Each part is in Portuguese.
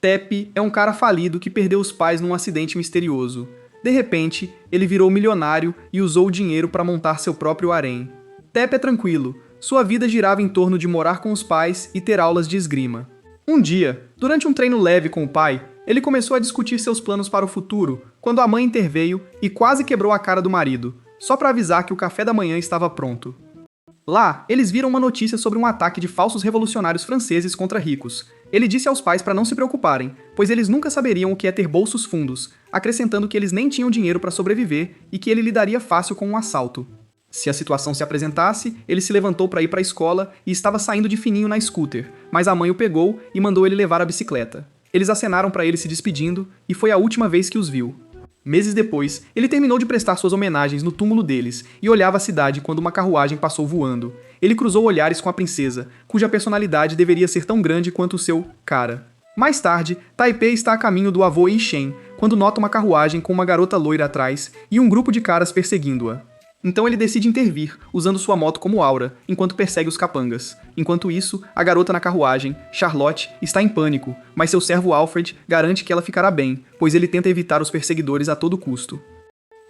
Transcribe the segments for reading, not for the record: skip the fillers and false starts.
Tepe é um cara falido que perdeu os pais num acidente misterioso. De repente, ele virou milionário e usou o dinheiro para montar seu próprio harém. Tepe é tranquilo, sua vida girava em torno de morar com os pais e ter aulas de esgrima. Um dia, durante um treino leve com o pai, ele começou a discutir seus planos para o futuro, quando a mãe interveio e quase quebrou a cara do marido, só para avisar que o café da manhã estava pronto. Lá, eles viram uma notícia sobre um ataque de falsos revolucionários franceses contra ricos. Ele disse aos pais para não se preocuparem, pois eles nunca saberiam o que é ter bolsos fundos, acrescentando que eles nem tinham dinheiro para sobreviver e que ele lidaria fácil com um assalto. Se a situação se apresentasse, ele se levantou para ir para a escola e estava saindo de fininho na scooter, mas a mãe o pegou e mandou ele levar a bicicleta. Eles acenaram para ele se despedindo e foi a última vez que os viu. Meses depois, ele terminou de prestar suas homenagens no túmulo deles e olhava a cidade quando uma carruagem passou voando. Ele cruzou olhares com a princesa, cuja personalidade deveria ser tão grande quanto o seu cara. Mais tarde, Taipei está a caminho do avô Yishen, quando nota uma carruagem com uma garota loira atrás e um grupo de caras perseguindo-a. Então ele decide intervir, usando sua moto como aura, enquanto persegue os capangas. Enquanto isso, a garota na carruagem, Charlotte, está em pânico, mas seu servo Alfred garante que ela ficará bem, pois ele tenta evitar os perseguidores a todo custo.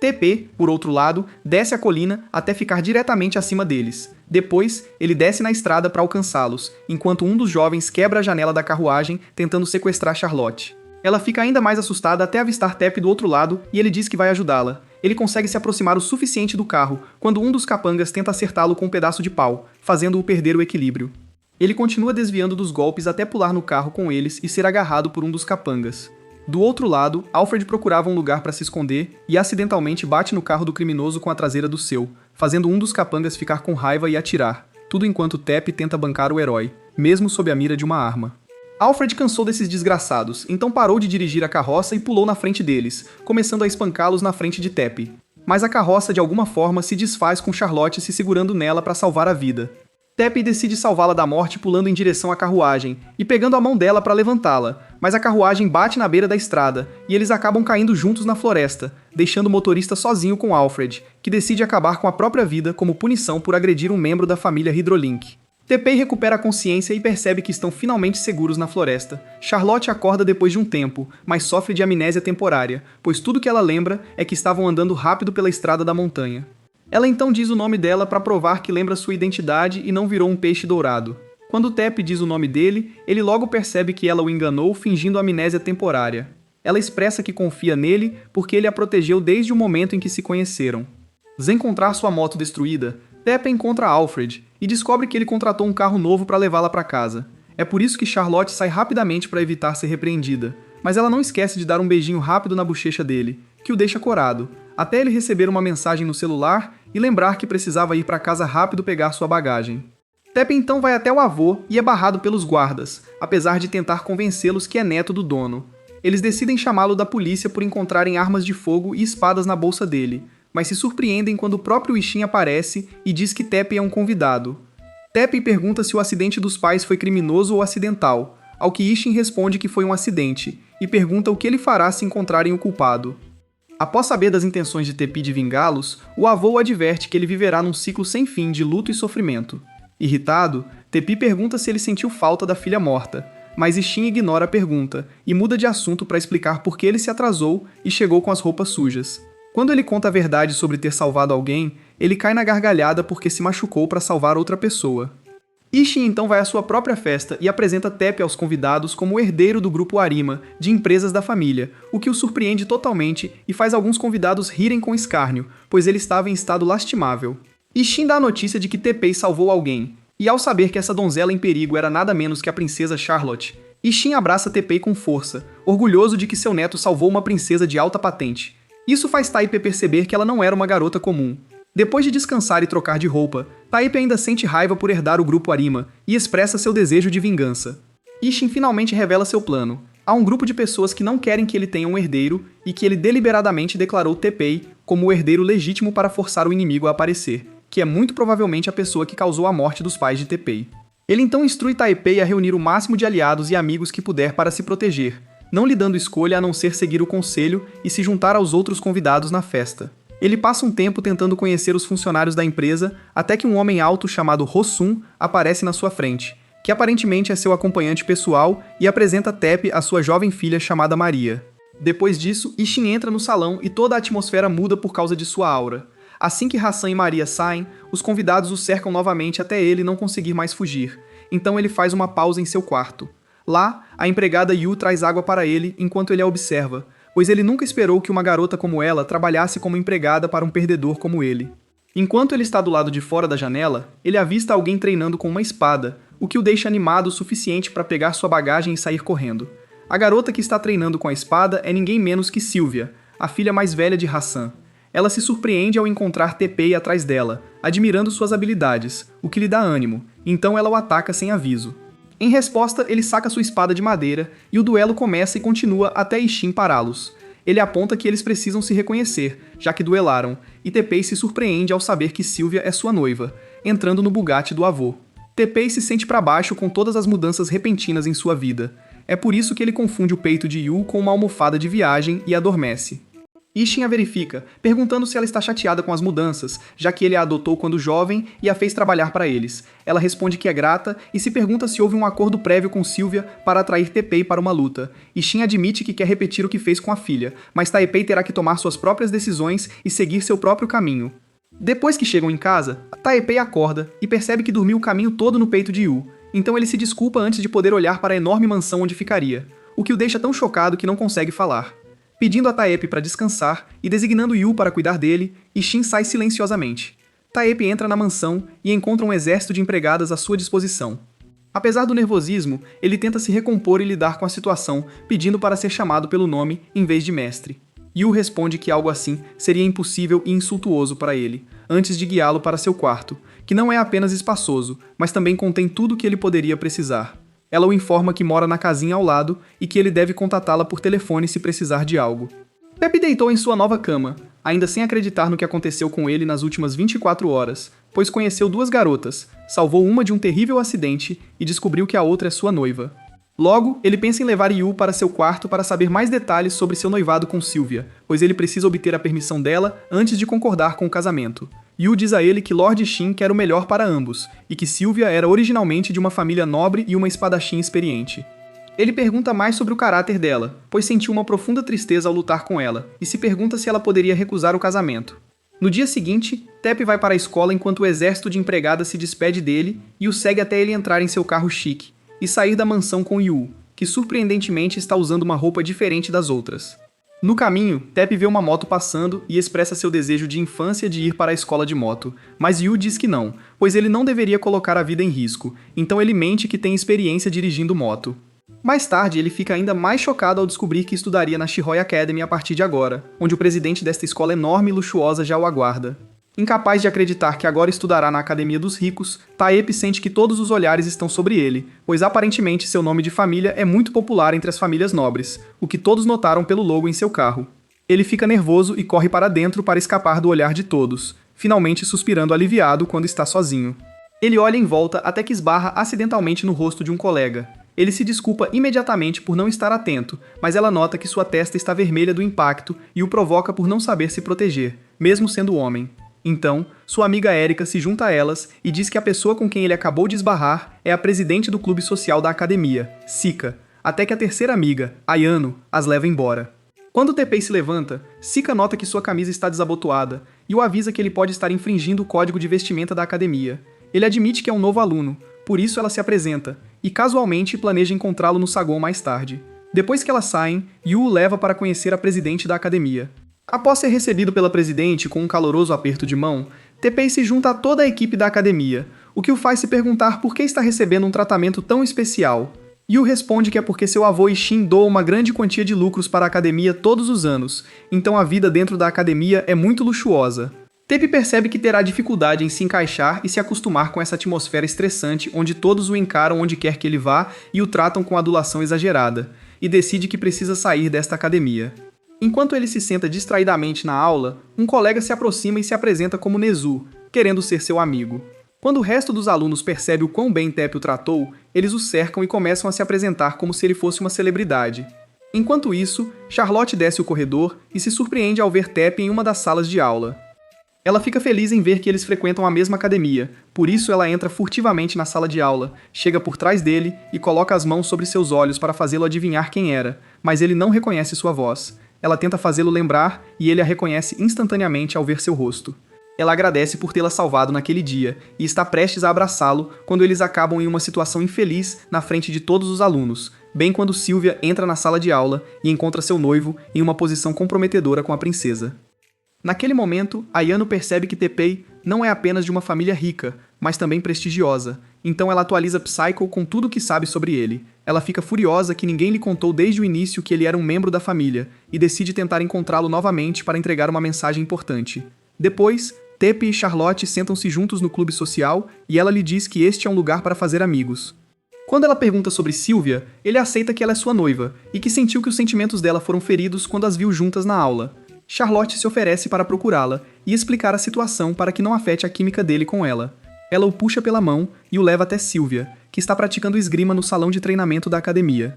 TP, por outro lado, desce a colina até ficar diretamente acima deles. Depois, ele desce na estrada para alcançá-los, enquanto um dos jovens quebra a janela da carruagem tentando sequestrar Charlotte. Ela fica ainda mais assustada até avistar Tepe do outro lado e ele diz que vai ajudá-la. Ele consegue se aproximar o suficiente do carro quando um dos capangas tenta acertá-lo com um pedaço de pau, fazendo-o perder o equilíbrio. Ele continua desviando dos golpes até pular no carro com eles e ser agarrado por um dos capangas. Do outro lado, Alfred procurava um lugar para se esconder e acidentalmente bate no carro do criminoso com a traseira do seu, fazendo um dos capangas ficar com raiva e atirar, tudo enquanto Tepe tenta bancar o herói, mesmo sob a mira de uma arma. Alfred cansou desses desgraçados, então parou de dirigir a carroça e pulou na frente deles, começando a espancá-los na frente de Tepe. Mas a carroça de alguma forma se desfaz com Charlotte se segurando nela para salvar a vida. Tepe decide salvá-la da morte pulando em direção à carruagem e pegando a mão dela para levantá-la, mas a carruagem bate na beira da estrada e eles acabam caindo juntos na floresta, deixando o motorista sozinho com Alfred, que decide acabar com a própria vida como punição por agredir um membro da família Hydrolink. Teppei recupera a consciência e percebe que estão finalmente seguros na floresta. Charlotte acorda depois de um tempo, mas sofre de amnésia temporária, pois tudo que ela lembra é que estavam andando rápido pela estrada da montanha. Ela então diz o nome dela para provar que lembra sua identidade e não virou um peixe dourado. Quando Tepe diz o nome dele, ele logo percebe que ela o enganou fingindo amnésia temporária. Ela expressa que confia nele porque ele a protegeu desde o momento em que se conheceram. Ao encontrar sua moto destruída, Tepe encontra Alfred e descobre que ele contratou um carro novo para levá-la para casa. É por isso que Charlotte sai rapidamente para evitar ser repreendida, mas ela não esquece de dar um beijinho rápido na bochecha dele, que o deixa corado, até ele receber uma mensagem no celular e lembrar que precisava ir para casa rápido pegar sua bagagem. Tepe então vai até o avô e é barrado pelos guardas, apesar de tentar convencê-los que é neto do dono. Eles decidem chamá-lo da polícia por encontrarem armas de fogo e espadas na bolsa dele, mas se surpreendem quando o próprio Ishin aparece e diz que Tepe é um convidado. Tepe pergunta se o acidente dos pais foi criminoso ou acidental, ao que Ishin responde que foi um acidente, e pergunta o que ele fará se encontrarem o culpado. Após saber das intenções de Tepe de vingá-los, o avô o adverte que ele viverá num ciclo sem fim de luto e sofrimento. Irritado, Tepe pergunta se ele sentiu falta da filha morta, mas Ishin ignora a pergunta e muda de assunto para explicar por que ele se atrasou e chegou com as roupas sujas. Quando ele conta a verdade sobre ter salvado alguém, ele cai na gargalhada porque se machucou para salvar outra pessoa. Ishin então vai à sua própria festa e apresenta Tepe aos convidados como o herdeiro do grupo Arima, de empresas da família, o que o surpreende totalmente e faz alguns convidados rirem com escárnio, pois ele estava em estado lastimável. Ishin dá a notícia de que Teppei salvou alguém, e ao saber que essa donzela em perigo era nada menos que a princesa Charlotte, Ishin abraça Teppei com força, orgulhoso de que seu neto salvou uma princesa de alta patente. Isso faz Taipei perceber que ela não era uma garota comum. Depois de descansar e trocar de roupa, Taipei ainda sente raiva por herdar o grupo Arima e expressa seu desejo de vingança. Ishin finalmente revela seu plano. Há um grupo de pessoas que não querem que ele tenha um herdeiro e que ele deliberadamente declarou Teppei como o herdeiro legítimo para forçar o inimigo a aparecer, que é muito provavelmente a pessoa que causou a morte dos pais de Teppei. Ele então instrui Taipei a reunir o máximo de aliados e amigos que puder para se proteger, não lhe dando escolha a não ser seguir o conselho e se juntar aos outros convidados na festa. Ele passa um tempo tentando conhecer os funcionários da empresa, até que um homem alto chamado Rosun aparece na sua frente, que aparentemente é seu acompanhante pessoal, e apresenta Tepe à sua jovem filha chamada Maria. Depois disso, Ishin entra no salão e toda a atmosfera muda por causa de sua aura. Assim que Hassan e Maria saem, os convidados o cercam novamente até ele não conseguir mais fugir. Então ele faz uma pausa em seu quarto. Lá, a empregada Yu traz água para ele enquanto ele a observa, pois ele nunca esperou que uma garota como ela trabalhasse como empregada para um perdedor como ele. Enquanto ele está do lado de fora da janela, ele avista alguém treinando com uma espada, o que o deixa animado o suficiente para pegar sua bagagem e sair correndo. A garota que está treinando com a espada é ninguém menos que Sylvia, a filha mais velha de Hassan. Ela se surpreende ao encontrar Teppei atrás dela, admirando suas habilidades, o que lhe dá ânimo, então ela o ataca sem aviso. Em resposta, ele saca sua espada de madeira, e o duelo começa e continua até Ishin pará-los. Ele aponta que eles precisam se reconhecer, já que duelaram, e Teppei se surpreende ao saber que Sylvia é sua noiva, entrando no Bugatti do avô. Teppei se sente para baixo com todas as mudanças repentinas em sua vida. É por isso que ele confunde o peito de Yu com uma almofada de viagem e adormece. Ishin a verifica, perguntando se ela está chateada com as mudanças, já que ele a adotou quando jovem e a fez trabalhar para eles. Ela responde que é grata e se pergunta se houve um acordo prévio com Sylvia para atrair Teppei para uma luta. Ishin admite que quer repetir o que fez com a filha, mas Teppei terá que tomar suas próprias decisões e seguir seu próprio caminho. Depois que chegam em casa, Teppei acorda e percebe que dormiu o caminho todo no peito de Yu, então ele se desculpa antes de poder olhar para a enorme mansão onde ficaria, o que o deixa tão chocado que não consegue falar. Pedindo a Teppei para descansar e designando Yu para cuidar dele, Ishin sai silenciosamente. Teppei entra na mansão e encontra um exército de empregadas à sua disposição. Apesar do nervosismo, ele tenta se recompor e lidar com a situação, pedindo para ser chamado pelo nome em vez de mestre. Yu responde que algo assim seria impossível e insultuoso para ele, antes de guiá-lo para seu quarto, que não é apenas espaçoso, mas também contém tudo o que ele poderia precisar. Ela o informa que mora na casinha ao lado e que ele deve contatá-la por telefone se precisar de algo. Teppei deitou em sua nova cama, ainda sem acreditar no que aconteceu com ele nas últimas 24 horas, pois conheceu duas garotas, salvou uma de um terrível acidente e descobriu que a outra é sua noiva. Logo, ele pensa em levar Yu para seu quarto para saber mais detalhes sobre seu noivado com Sylvia, pois ele precisa obter a permissão dela antes de concordar com o casamento. Yu diz a ele que Lord Shin quer o melhor para ambos, e que Sylvia era originalmente de uma família nobre e uma espadachim experiente. Ele pergunta mais sobre o caráter dela, pois sentiu uma profunda tristeza ao lutar com ela, e se pergunta se ela poderia recusar o casamento. No dia seguinte, Teppei vai para a escola enquanto o exército de empregadas se despede dele e o segue até ele entrar em seu carro chique, e sair da mansão com Yu, que surpreendentemente está usando uma roupa diferente das outras. No caminho, Teppei vê uma moto passando e expressa seu desejo de infância de ir para a escola de moto, mas Yu diz que não, pois ele não deveria colocar a vida em risco, então ele mente que tem experiência dirigindo moto. Mais tarde, ele fica ainda mais chocado ao descobrir que estudaria na Shihoi Academy a partir de agora, onde o presidente desta escola enorme e luxuosa já o aguarda. Incapaz de acreditar que agora estudará na Academia dos Ricos, Teppei sente que todos os olhares estão sobre ele, pois aparentemente seu nome de família é muito popular entre as famílias nobres, o que todos notaram pelo logo em seu carro. Ele fica nervoso e corre para dentro para escapar do olhar de todos, finalmente suspirando aliviado quando está sozinho. Ele olha em volta até que esbarra acidentalmente no rosto de um colega. Ele se desculpa imediatamente por não estar atento, mas ela nota que sua testa está vermelha do impacto e o provoca por não saber se proteger, mesmo sendo homem. Então, sua amiga Erika se junta a elas e diz que a pessoa com quem ele acabou de esbarrar é a presidente do clube social da academia, Sika, até que a terceira amiga, Ayano, as leva embora. Quando Teppei se levanta, Sika nota que sua camisa está desabotoada e o avisa que ele pode estar infringindo o código de vestimenta da academia. Ele admite que é um novo aluno, por isso ela se apresenta, e casualmente planeja encontrá-lo no saguão mais tarde. Depois que elas saem, Yu o leva para conhecer a presidente da academia. Após ser recebido pela presidente com um caloroso aperto de mão, Teppei se junta a toda a equipe da academia, o que o faz se perguntar por que está recebendo um tratamento tão especial. Yu responde que é porque seu avô Ishin doa uma grande quantia de lucros para a academia todos os anos, então a vida dentro da academia é muito luxuosa. Teppei percebe que terá dificuldade em se encaixar e se acostumar com essa atmosfera estressante onde todos o encaram onde quer que ele vá e o tratam com adulação exagerada, e decide que precisa sair desta academia. Enquanto ele se senta distraidamente na aula, um colega se aproxima e se apresenta como Nezu, querendo ser seu amigo. Quando o resto dos alunos percebe o quão bem Teppei o tratou, eles o cercam e começam a se apresentar como se ele fosse uma celebridade. Enquanto isso, Charlotte desce o corredor e se surpreende ao ver Teppei em uma das salas de aula. Ela fica feliz em ver que eles frequentam a mesma academia, por isso ela entra furtivamente na sala de aula, chega por trás dele e coloca as mãos sobre seus olhos para fazê-lo adivinhar quem era, mas ele não reconhece sua voz. Ela tenta fazê-lo lembrar e ele a reconhece instantaneamente ao ver seu rosto. Ela agradece por tê-la salvado naquele dia e está prestes a abraçá-lo quando eles acabam em uma situação infeliz na frente de todos os alunos, bem quando Sylvia entra na sala de aula e encontra seu noivo em uma posição comprometedora com a princesa. Naquele momento, Ayano percebe que Teppei não é apenas de uma família rica, mas também prestigiosa, então ela atualiza Psycho com tudo o que sabe sobre ele. Ela fica furiosa que ninguém lhe contou desde o início que ele era um membro da família, e decide tentar encontrá-lo novamente para entregar uma mensagem importante. Depois, Teppei e Charlotte sentam-se juntos no clube social e ela lhe diz que este é um lugar para fazer amigos. Quando ela pergunta sobre Sylvia, ele aceita que ela é sua noiva e que sentiu que os sentimentos dela foram feridos quando as viu juntas na aula. Charlotte se oferece para procurá-la e explicar a situação para que não afete a química dele com ela. Ela o puxa pela mão e o leva até Sylvia, que está praticando esgrima no salão de treinamento da academia.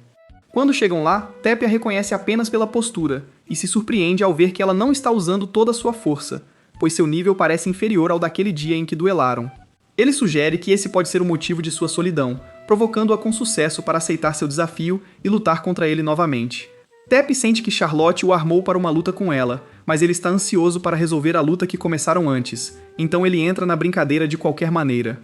Quando chegam lá, Teppei a reconhece apenas pela postura e se surpreende ao ver que ela não está usando toda a sua força, pois seu nível parece inferior ao daquele dia em que duelaram. Ele sugere que esse pode ser o motivo de sua solidão, provocando-a com sucesso para aceitar seu desafio e lutar contra ele novamente. Teppei sente que Charlotte o armou para uma luta com ela, mas ele está ansioso para resolver a luta que começaram antes, então ele entra na brincadeira de qualquer maneira.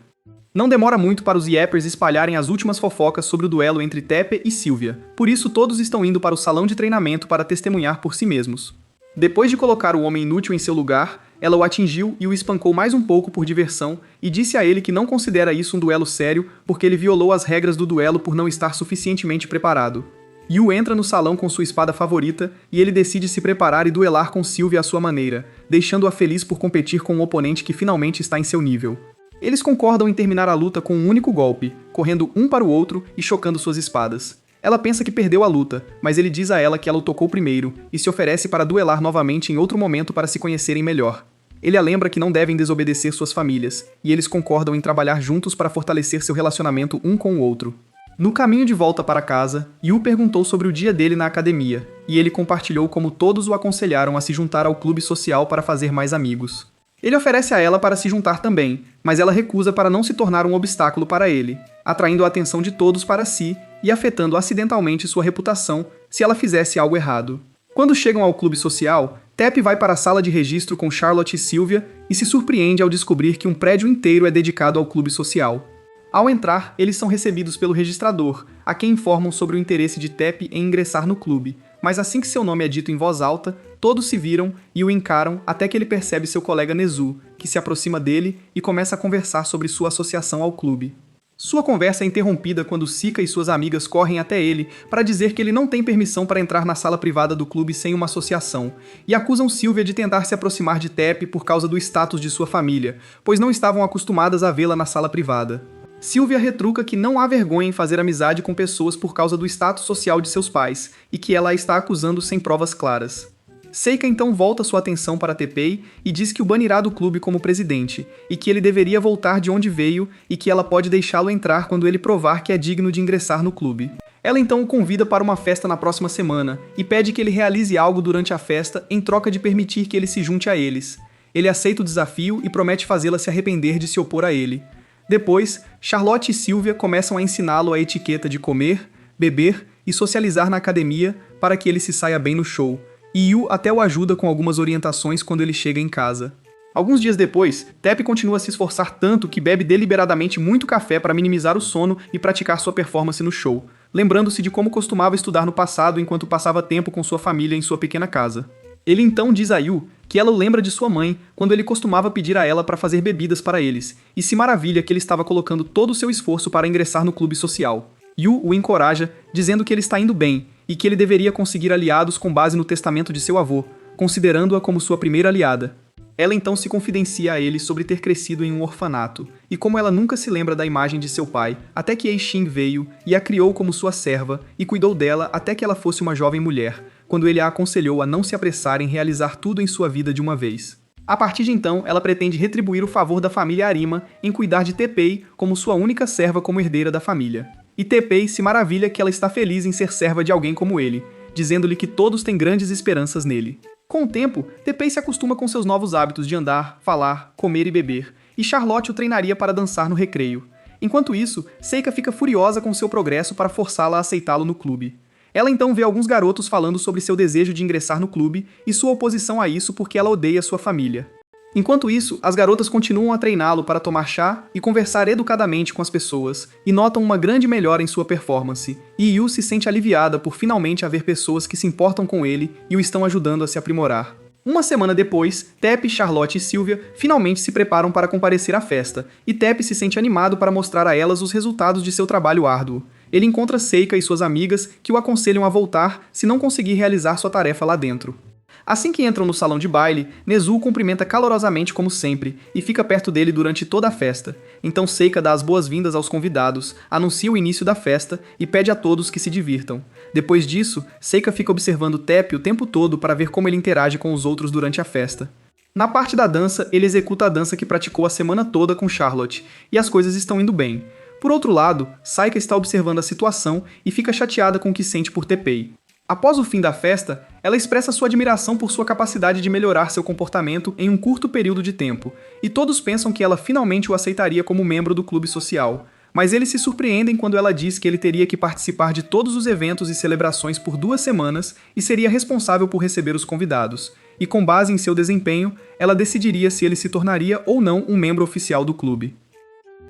Não demora muito para os Yappers espalharem as últimas fofocas sobre o duelo entre Teppei e Sylvia, por isso todos estão indo para o salão de treinamento para testemunhar por si mesmos. Depois de colocar o homem inútil em seu lugar, ela o atingiu e o espancou mais um pouco por diversão e disse a ele que não considera isso um duelo sério porque ele violou as regras do duelo por não estar suficientemente preparado. Yu entra no salão com sua espada favorita e ele decide se preparar e duelar com Sylvia à sua maneira, deixando-a feliz por competir com um oponente que finalmente está em seu nível. Eles concordam em terminar a luta com um único golpe, correndo um para o outro e chocando suas espadas. Ela pensa que perdeu a luta, mas ele diz a ela que ela o tocou primeiro e se oferece para duelar novamente em outro momento para se conhecerem melhor. Ele a lembra que não devem desobedecer suas famílias, e eles concordam em trabalhar juntos para fortalecer seu relacionamento um com o outro. No caminho de volta para casa, Yu perguntou sobre o dia dele na academia, e ele compartilhou como todos o aconselharam a se juntar ao clube social para fazer mais amigos. Ele oferece a ela para se juntar também, mas ela recusa para não se tornar um obstáculo para ele, atraindo a atenção de todos para si e afetando acidentalmente sua reputação se ela fizesse algo errado. Quando chegam ao clube social, Teppei vai para a sala de registro com Charlotte e Sylvia e se surpreende ao descobrir que um prédio inteiro é dedicado ao clube social. Ao entrar, eles são recebidos pelo registrador, a quem informam sobre o interesse de Teppei em ingressar no clube, mas assim que seu nome é dito em voz alta, todos se viram e o encaram até que ele percebe seu colega Nezu, que se aproxima dele e começa a conversar sobre sua associação ao clube. Sua conversa é interrompida quando Sika e suas amigas correm até ele para dizer que ele não tem permissão para entrar na sala privada do clube sem uma associação, e acusam Sylvia de tentar se aproximar de Teppei por causa do status de sua família, pois não estavam acostumadas a vê-la na sala privada. Sylvia retruca que não há vergonha em fazer amizade com pessoas por causa do status social de seus pais, e que ela a está acusando sem provas claras. Seika então volta sua atenção para Teppei e diz que o banirá do clube como presidente, e que ele deveria voltar de onde veio e que ela pode deixá-lo entrar quando ele provar que é digno de ingressar no clube. Ela então o convida para uma festa na próxima semana, e pede que ele realize algo durante a festa em troca de permitir que ele se junte a eles. Ele aceita o desafio e promete fazê-la se arrepender de se opor a ele. Depois, Charlotte e Sylvia começam a ensiná-lo a etiqueta de comer, beber e socializar na academia para que ele se saia bem no show, e Yu até o ajuda com algumas orientações quando ele chega em casa. Alguns dias depois, Teppei continua a se esforçar tanto que bebe deliberadamente muito café para minimizar o sono e praticar sua performance no show, lembrando-se de como costumava estudar no passado enquanto passava tempo com sua família em sua pequena casa. Ele então diz a Yu que ela o lembra de sua mãe quando ele costumava pedir a ela para fazer bebidas para eles, e se maravilha que ele estava colocando todo o seu esforço para ingressar no clube social. Yu o encoraja, dizendo que ele está indo bem e que ele deveria conseguir aliados com base no testamento de seu avô, considerando-a como sua primeira aliada. Ela então se confidencia a ele sobre ter crescido em um orfanato, e como ela nunca se lembra da imagem de seu pai, até queEixin veio e a criou como sua serva e cuidou dela até que ela fosse uma jovem mulher, quando ele a aconselhou a não se apressar em realizar tudo em sua vida de uma vez. A partir de então, ela pretende retribuir o favor da família Arima em cuidar de Teppei como sua única serva como herdeira da família. E Teppei se maravilha que ela está feliz em ser serva de alguém como ele, dizendo-lhe que todos têm grandes esperanças nele. Com o tempo, Teppei se acostuma com seus novos hábitos de andar, falar, comer e beber, e Charlotte o treinaria para dançar no recreio. Enquanto isso, Seika fica furiosa com seu progresso para forçá-la a aceitá-lo no clube. Ela então vê alguns garotos falando sobre seu desejo de ingressar no clube e sua oposição a isso porque ela odeia sua família. Enquanto isso, as garotas continuam a treiná-lo para tomar chá e conversar educadamente com as pessoas, e notam uma grande melhora em sua performance, e Yu se sente aliviada por finalmente haver pessoas que se importam com ele e o estão ajudando a se aprimorar. Uma semana depois, Tepp, Charlotte e Sylvia finalmente se preparam para comparecer à festa, e Tepp se sente animado para mostrar a elas os resultados de seu trabalho árduo. Ele encontra Seika e suas amigas, que o aconselham a voltar se não conseguir realizar sua tarefa lá dentro. Assim que entram no salão de baile, Nezu o cumprimenta calorosamente como sempre, e fica perto dele durante toda a festa. Então Seika dá as boas-vindas aos convidados, anuncia o início da festa e pede a todos que se divirtam. Depois disso, Seika fica observando Tepp o tempo todo para ver como ele interage com os outros durante a festa. Na parte da dança, ele executa a dança que praticou a semana toda com Charlotte, e as coisas estão indo bem. Por outro lado, Saika está observando a situação e fica chateada com o que sente por Teppei. Após o fim da festa, ela expressa sua admiração por sua capacidade de melhorar seu comportamento em um curto período de tempo, e todos pensam que ela finalmente o aceitaria como membro do clube social. Mas eles se surpreendem quando ela diz que ele teria que participar de todos os eventos e celebrações por 2 semanas e seria responsável por receber os convidados. E com base em seu desempenho, ela decidiria se ele se tornaria ou não um membro oficial do clube.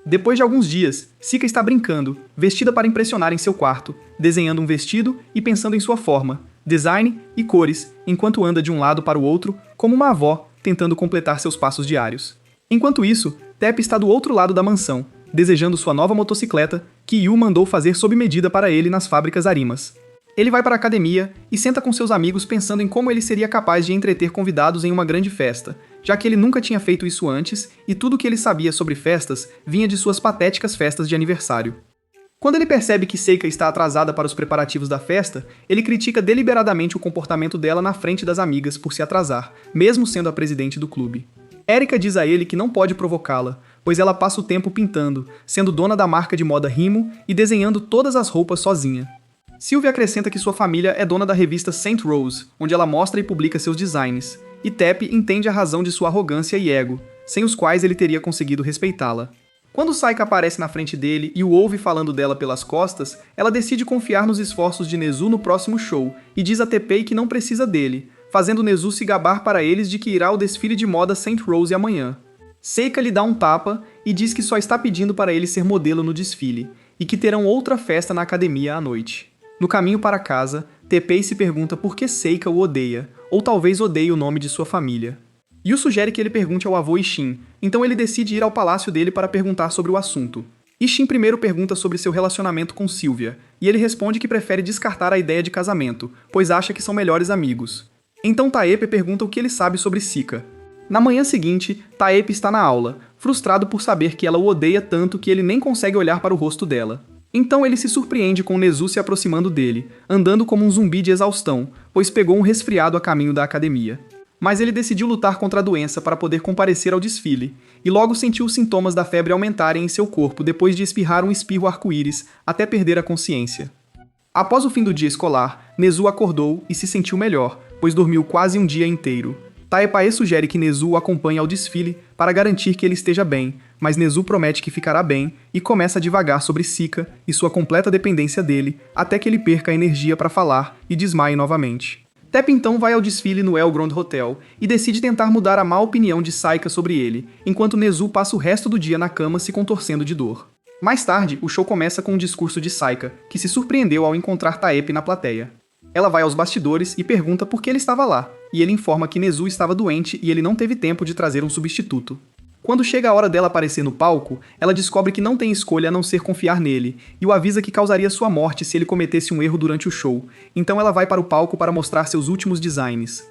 Depois de alguns dias, Sika está brincando, vestida para impressionar em seu quarto, desenhando um vestido e pensando em sua forma, design e cores, enquanto anda de um lado para o outro, como uma avó, tentando completar seus passos diários. Enquanto isso, Tepp está do outro lado da mansão, desejando sua nova motocicleta, que Yu mandou fazer sob medida para ele nas fábricas Arimas. Ele vai para a academia e senta com seus amigos pensando em como ele seria capaz de entreter convidados em uma grande festa, já que ele nunca tinha feito isso antes e tudo o que ele sabia sobre festas vinha de suas patéticas festas de aniversário. Quando ele percebe que Seika está atrasada para os preparativos da festa, ele critica deliberadamente o comportamento dela na frente das amigas por se atrasar, mesmo sendo a presidente do clube. Erika diz a ele que não pode provocá-la, pois ela passa o tempo pintando, sendo dona da marca de moda Rimo e desenhando todas as roupas sozinha. Sylvia acrescenta que sua família é dona da revista Saint Rose, onde ela mostra e publica seus designs, e Tepp entende a razão de sua arrogância e ego, sem os quais ele teria conseguido respeitá-la. Quando Saika aparece na frente dele e o ouve falando dela pelas costas, ela decide confiar nos esforços de Nezu no próximo show, e diz a Teppei que não precisa dele, fazendo Nezu se gabar para eles de que irá ao desfile de moda Saint Rose amanhã. Seika lhe dá um tapa e diz que só está pedindo para ele ser modelo no desfile, e que terão outra festa na academia à noite. No caminho para casa, Teppei se pergunta por que Seika o odeia, ou talvez odeie o nome de sua família. Yu sugere que ele pergunte ao avô Ishin, então ele decide ir ao palácio dele para perguntar sobre o assunto. Ishin primeiro pergunta sobre seu relacionamento com Sylvia, e ele responde que prefere descartar a ideia de casamento, pois acha que são melhores amigos. Então Taepe pergunta o que ele sabe sobre Sika. Na manhã seguinte, Taepe está na aula, frustrado por saber que ela o odeia tanto que ele nem consegue olhar para o rosto dela. Então ele se surpreende com Nezu se aproximando dele, andando como um zumbi de exaustão, pois pegou um resfriado a caminho da academia. Mas ele decidiu lutar contra a doença para poder comparecer ao desfile, e logo sentiu os sintomas da febre aumentarem em seu corpo depois de espirrar um espirro arco-íris até perder a consciência. Após o fim do dia escolar, Nezu acordou e se sentiu melhor, pois dormiu quase um dia inteiro. Taepae sugere que Nezu o acompanhe ao desfile para garantir que ele esteja bem, mas Nezu promete que ficará bem e começa a divagar sobre Sika e sua completa dependência dele, até que ele perca a energia para falar e desmaie novamente. Tepp então vai ao desfile no Elgrond Hotel e decide tentar mudar a má opinião de Saika sobre ele, enquanto Nezu passa o resto do dia na cama se contorcendo de dor. Mais tarde, o show começa com um discurso de Saika, que se surpreendeu ao encontrar Taepe na plateia. Ela vai aos bastidores e pergunta por que ele estava lá, e ele informa que Nezu estava doente e ele não teve tempo de trazer um substituto. Quando chega a hora dela aparecer no palco, ela descobre que não tem escolha a não ser confiar nele, e o avisa que causaria sua morte se ele cometesse um erro durante o show, então ela vai para o palco para mostrar seus últimos designs.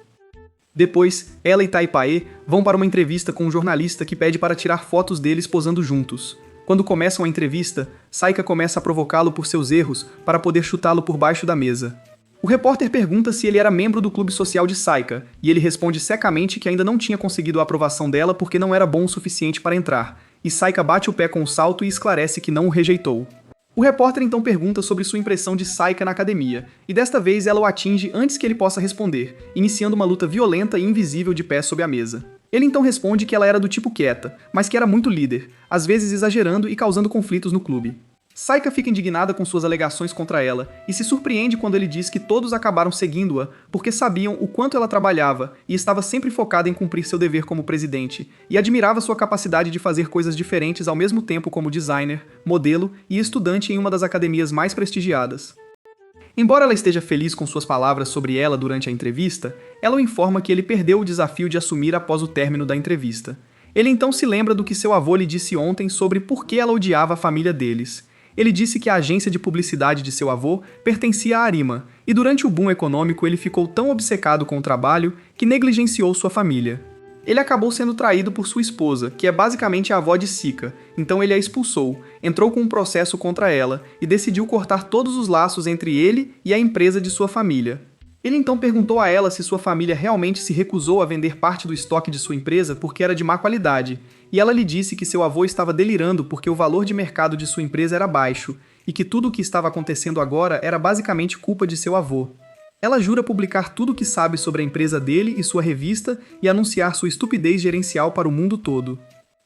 Depois, ela e Taepae vão para uma entrevista com um jornalista que pede para tirar fotos deles posando juntos. Quando começam a entrevista, Saika começa a provocá-lo por seus erros para poder chutá-lo por baixo da mesa. O repórter pergunta se ele era membro do clube social de Saika, e ele responde secamente que ainda não tinha conseguido a aprovação dela porque não era bom o suficiente para entrar, e Saika bate o pé com o salto e esclarece que não o rejeitou. O repórter então pergunta sobre sua impressão de Saika na academia, e desta vez ela o atinge antes que ele possa responder, iniciando uma luta violenta e invisível de pés sob a mesa. Ele então responde que ela era do tipo quieta, mas que era muito líder, às vezes exagerando e causando conflitos no clube. Saika fica indignada com suas alegações contra ela e se surpreende quando ele diz que todos acabaram seguindo-a porque sabiam o quanto ela trabalhava e estava sempre focada em cumprir seu dever como presidente, e admirava sua capacidade de fazer coisas diferentes ao mesmo tempo como designer, modelo e estudante em uma das academias mais prestigiadas. Embora ela esteja feliz com suas palavras sobre ela durante a entrevista, ela o informa que ele perdeu o desafio de assumir após o término da entrevista. Ele então se lembra do que seu avô lhe disse ontem sobre por que ela odiava a família deles. Ele disse que a agência de publicidade de seu avô pertencia à Arima, e durante o boom econômico ele ficou tão obcecado com o trabalho que negligenciou sua família. Ele acabou sendo traído por sua esposa, que é basicamente a avó de Sika, então ele a expulsou, entrou com um processo contra ela e decidiu cortar todos os laços entre ele e a empresa de sua família. Ele então perguntou a ela se sua família realmente se recusou a vender parte do estoque de sua empresa porque era de má qualidade, e ela lhe disse que seu avô estava delirando porque o valor de mercado de sua empresa era baixo, e que tudo o que estava acontecendo agora era basicamente culpa de seu avô. Ela jura publicar tudo o que sabe sobre a empresa dele e sua revista e anunciar sua estupidez gerencial para o mundo todo.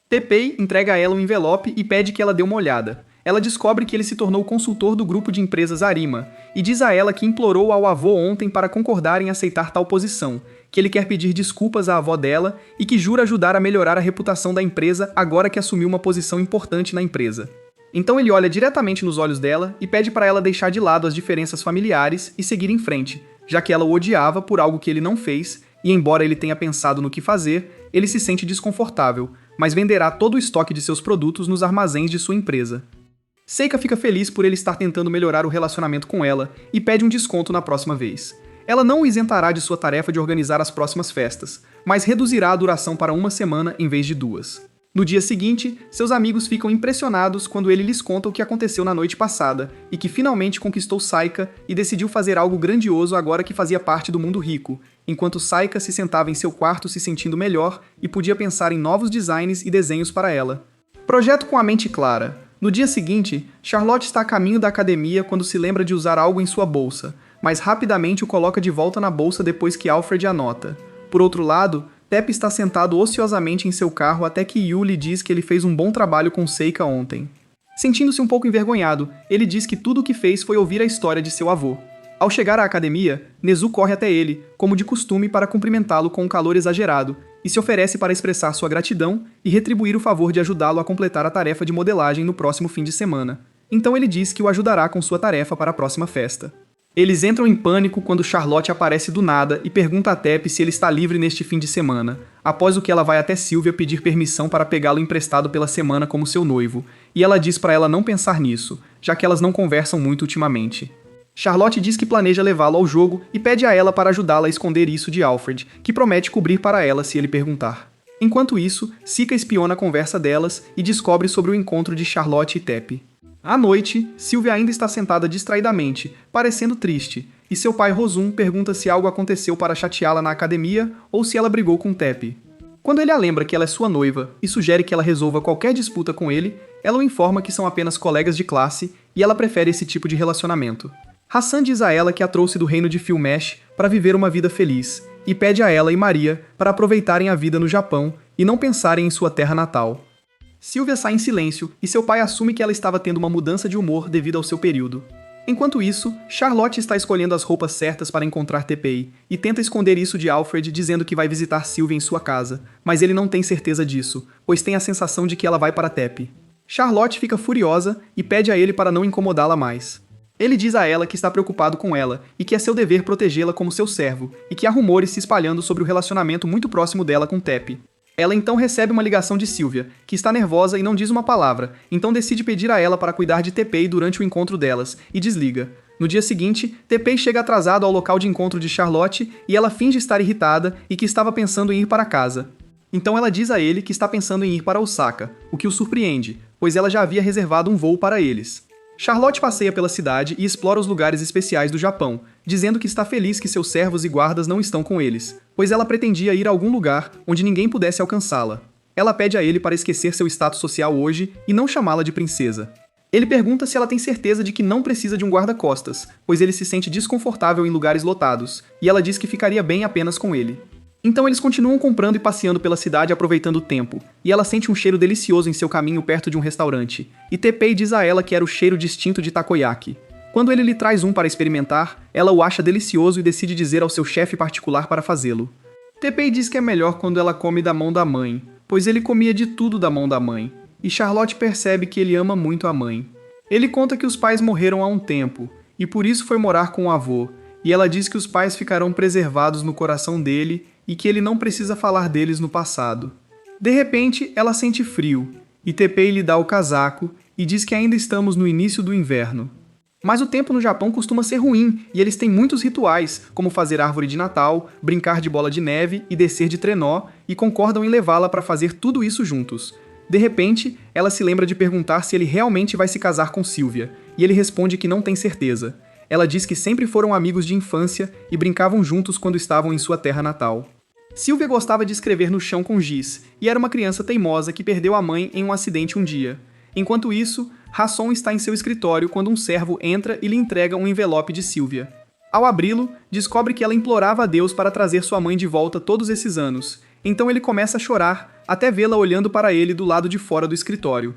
Teppei entrega a ela um envelope e pede que ela dê uma olhada. Ela descobre que ele se tornou consultor do grupo de empresas Arima, e diz a ela que implorou ao avô ontem para concordar em aceitar tal posição, que ele quer pedir desculpas à avó dela e que jura ajudar a melhorar a reputação da empresa agora que assumiu uma posição importante na empresa. Então ele olha diretamente nos olhos dela e pede para ela deixar de lado as diferenças familiares e seguir em frente, já que ela o odiava por algo que ele não fez, e embora ele tenha pensado no que fazer, ele se sente desconfortável, mas venderá todo o estoque de seus produtos nos armazéns de sua empresa. Seika fica feliz por ele estar tentando melhorar o relacionamento com ela e pede um desconto na próxima vez. Ela não o isentará de sua tarefa de organizar as próximas festas, mas reduzirá a duração para 1 semana em vez de 2. No dia seguinte, seus amigos ficam impressionados quando ele lhes conta o que aconteceu na noite passada e que finalmente conquistou Saika e decidiu fazer algo grandioso agora que fazia parte do mundo rico, enquanto Saika se sentava em seu quarto se sentindo melhor e podia pensar em novos designs e desenhos para ela. Projeto com a mente clara. No dia seguinte, Charlotte está a caminho da academia quando se lembra de usar algo em sua bolsa, mas rapidamente o coloca de volta na bolsa depois que Alfred anota. Por outro lado, Tepp está sentado ociosamente em seu carro até que Yu lhe diz que ele fez um bom trabalho com Seika ontem. Sentindo-se um pouco envergonhado, ele diz que tudo o que fez foi ouvir a história de seu avô. Ao chegar à academia, Nezu corre até ele, como de costume, para cumprimentá-lo com um calor exagerado, e se oferece para expressar sua gratidão e retribuir o favor de ajudá-lo a completar a tarefa de modelagem no próximo fim de semana. Então ele diz que o ajudará com sua tarefa para a próxima festa. Eles entram em pânico quando Charlotte aparece do nada e pergunta a Tepp se ele está livre neste fim de semana, após o que ela vai até Sylvia pedir permissão para pegá-lo emprestado pela semana como seu noivo, e ela diz para ela não pensar nisso, já que elas não conversam muito ultimamente. Charlotte diz que planeja levá-lo ao jogo e pede a ela para ajudá-la a esconder isso de Alfred, que promete cobrir para ela se ele perguntar. Enquanto isso, Sika espiona a conversa delas e descobre sobre o encontro de Charlotte e Tepp. À noite, Sylvia ainda está sentada distraidamente, parecendo triste, e seu pai Rosum pergunta se algo aconteceu para chateá-la na academia ou se ela brigou com Tepp. Quando ele a lembra que ela é sua noiva e sugere que ela resolva qualquer disputa com ele, ela o informa que são apenas colegas de classe e ela prefere esse tipo de relacionamento. Hassan diz a ela que a trouxe do reino de Filmesh para viver uma vida feliz, e pede a ela e Maria para aproveitarem a vida no Japão e não pensarem em sua terra natal. Sylvia sai em silêncio e seu pai assume que ela estava tendo uma mudança de humor devido ao seu período. Enquanto isso, Charlotte está escolhendo as roupas certas para encontrar Teppei e tenta esconder isso de Alfred dizendo que vai visitar Sylvia em sua casa, mas ele não tem certeza disso, pois tem a sensação de que ela vai para Tepp. Charlotte fica furiosa e pede a ele para não incomodá-la mais. Ele diz a ela que está preocupado com ela e que é seu dever protegê-la como seu servo, e que há rumores se espalhando sobre o relacionamento muito próximo dela com Tepp. Ela então recebe uma ligação de Sylvia, que está nervosa e não diz uma palavra, então decide pedir a ela para cuidar de Teppei durante o encontro delas, e desliga. No dia seguinte, Teppei chega atrasado ao local de encontro de Charlotte e ela finge estar irritada e que estava pensando em ir para casa. Então ela diz a ele que está pensando em ir para Osaka, o que o surpreende, pois ela já havia reservado um voo para eles. Charlotte passeia pela cidade e explora os lugares especiais do Japão, dizendo que está feliz que seus servos e guardas não estão com eles, pois ela pretendia ir a algum lugar onde ninguém pudesse alcançá-la. Ela pede a ele para esquecer seu status social hoje e não chamá-la de princesa. Ele pergunta se ela tem certeza de que não precisa de um guarda-costas, pois ele se sente desconfortável em lugares lotados, e ela diz que ficaria bem apenas com ele. Então eles continuam comprando e passeando pela cidade aproveitando o tempo, e ela sente um cheiro delicioso em seu caminho perto de um restaurante, e Teppei diz a ela que era o cheiro distinto de takoyaki. Quando ele lhe traz um para experimentar, ela o acha delicioso e decide dizer ao seu chefe particular para fazê-lo. Teppei diz que é melhor quando ela come da mão da mãe, pois ele comia de tudo da mão da mãe, e Charlotte percebe que ele ama muito a mãe. Ele conta que os pais morreram há um tempo, e por isso foi morar com o avô, e ela diz que os pais ficarão preservados no coração dele e que ele não precisa falar deles no passado. De repente, ela sente frio, e Teppei lhe dá o casaco e diz que ainda estamos no início do inverno. Mas o tempo no Japão costuma ser ruim, e eles têm muitos rituais, como fazer árvore de Natal, brincar de bola de neve e descer de trenó, e concordam em levá-la para fazer tudo isso juntos. De repente, ela se lembra de perguntar se ele realmente vai se casar com Sylvia, e ele responde que não tem certeza. Ela diz que sempre foram amigos de infância e brincavam juntos quando estavam em sua terra natal. Sylvia gostava de escrever no chão com giz, e era uma criança teimosa que perdeu a mãe em um acidente um dia. Enquanto isso, Hasson está em seu escritório quando um servo entra e lhe entrega um envelope de Sylvia. Ao abri-lo, descobre que ela implorava a Deus para trazer sua mãe de volta todos esses anos. Então ele começa a chorar, até vê-la olhando para ele do lado de fora do escritório.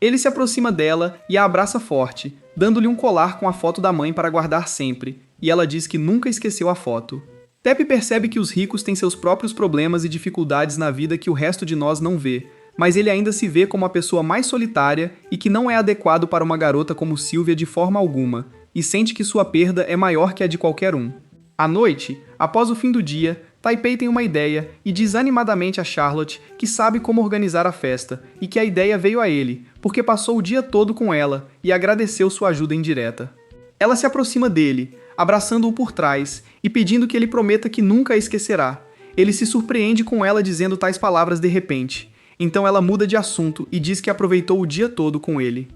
Ele se aproxima dela e a abraça forte, dando-lhe um colar com a foto da mãe para guardar sempre, e ela diz que nunca esqueceu a foto. Teppei percebe que os ricos têm seus próprios problemas e dificuldades na vida que o resto de nós não vê, mas ele ainda se vê como a pessoa mais solitária e que não é adequado para uma garota como Sylvia de forma alguma, e sente que sua perda é maior que a de qualquer um. À noite, após o fim do dia, Teppei tem uma ideia e diz animadamente a Charlotte que sabe como organizar a festa e que a ideia veio a ele, porque passou o dia todo com ela e agradeceu sua ajuda indireta. Ela se aproxima dele, abraçando-o por trás e pedindo que ele prometa que nunca a esquecerá. Ele se surpreende com ela dizendo tais palavras de repente. Então ela muda de assunto e diz que aproveitou o dia todo com ele.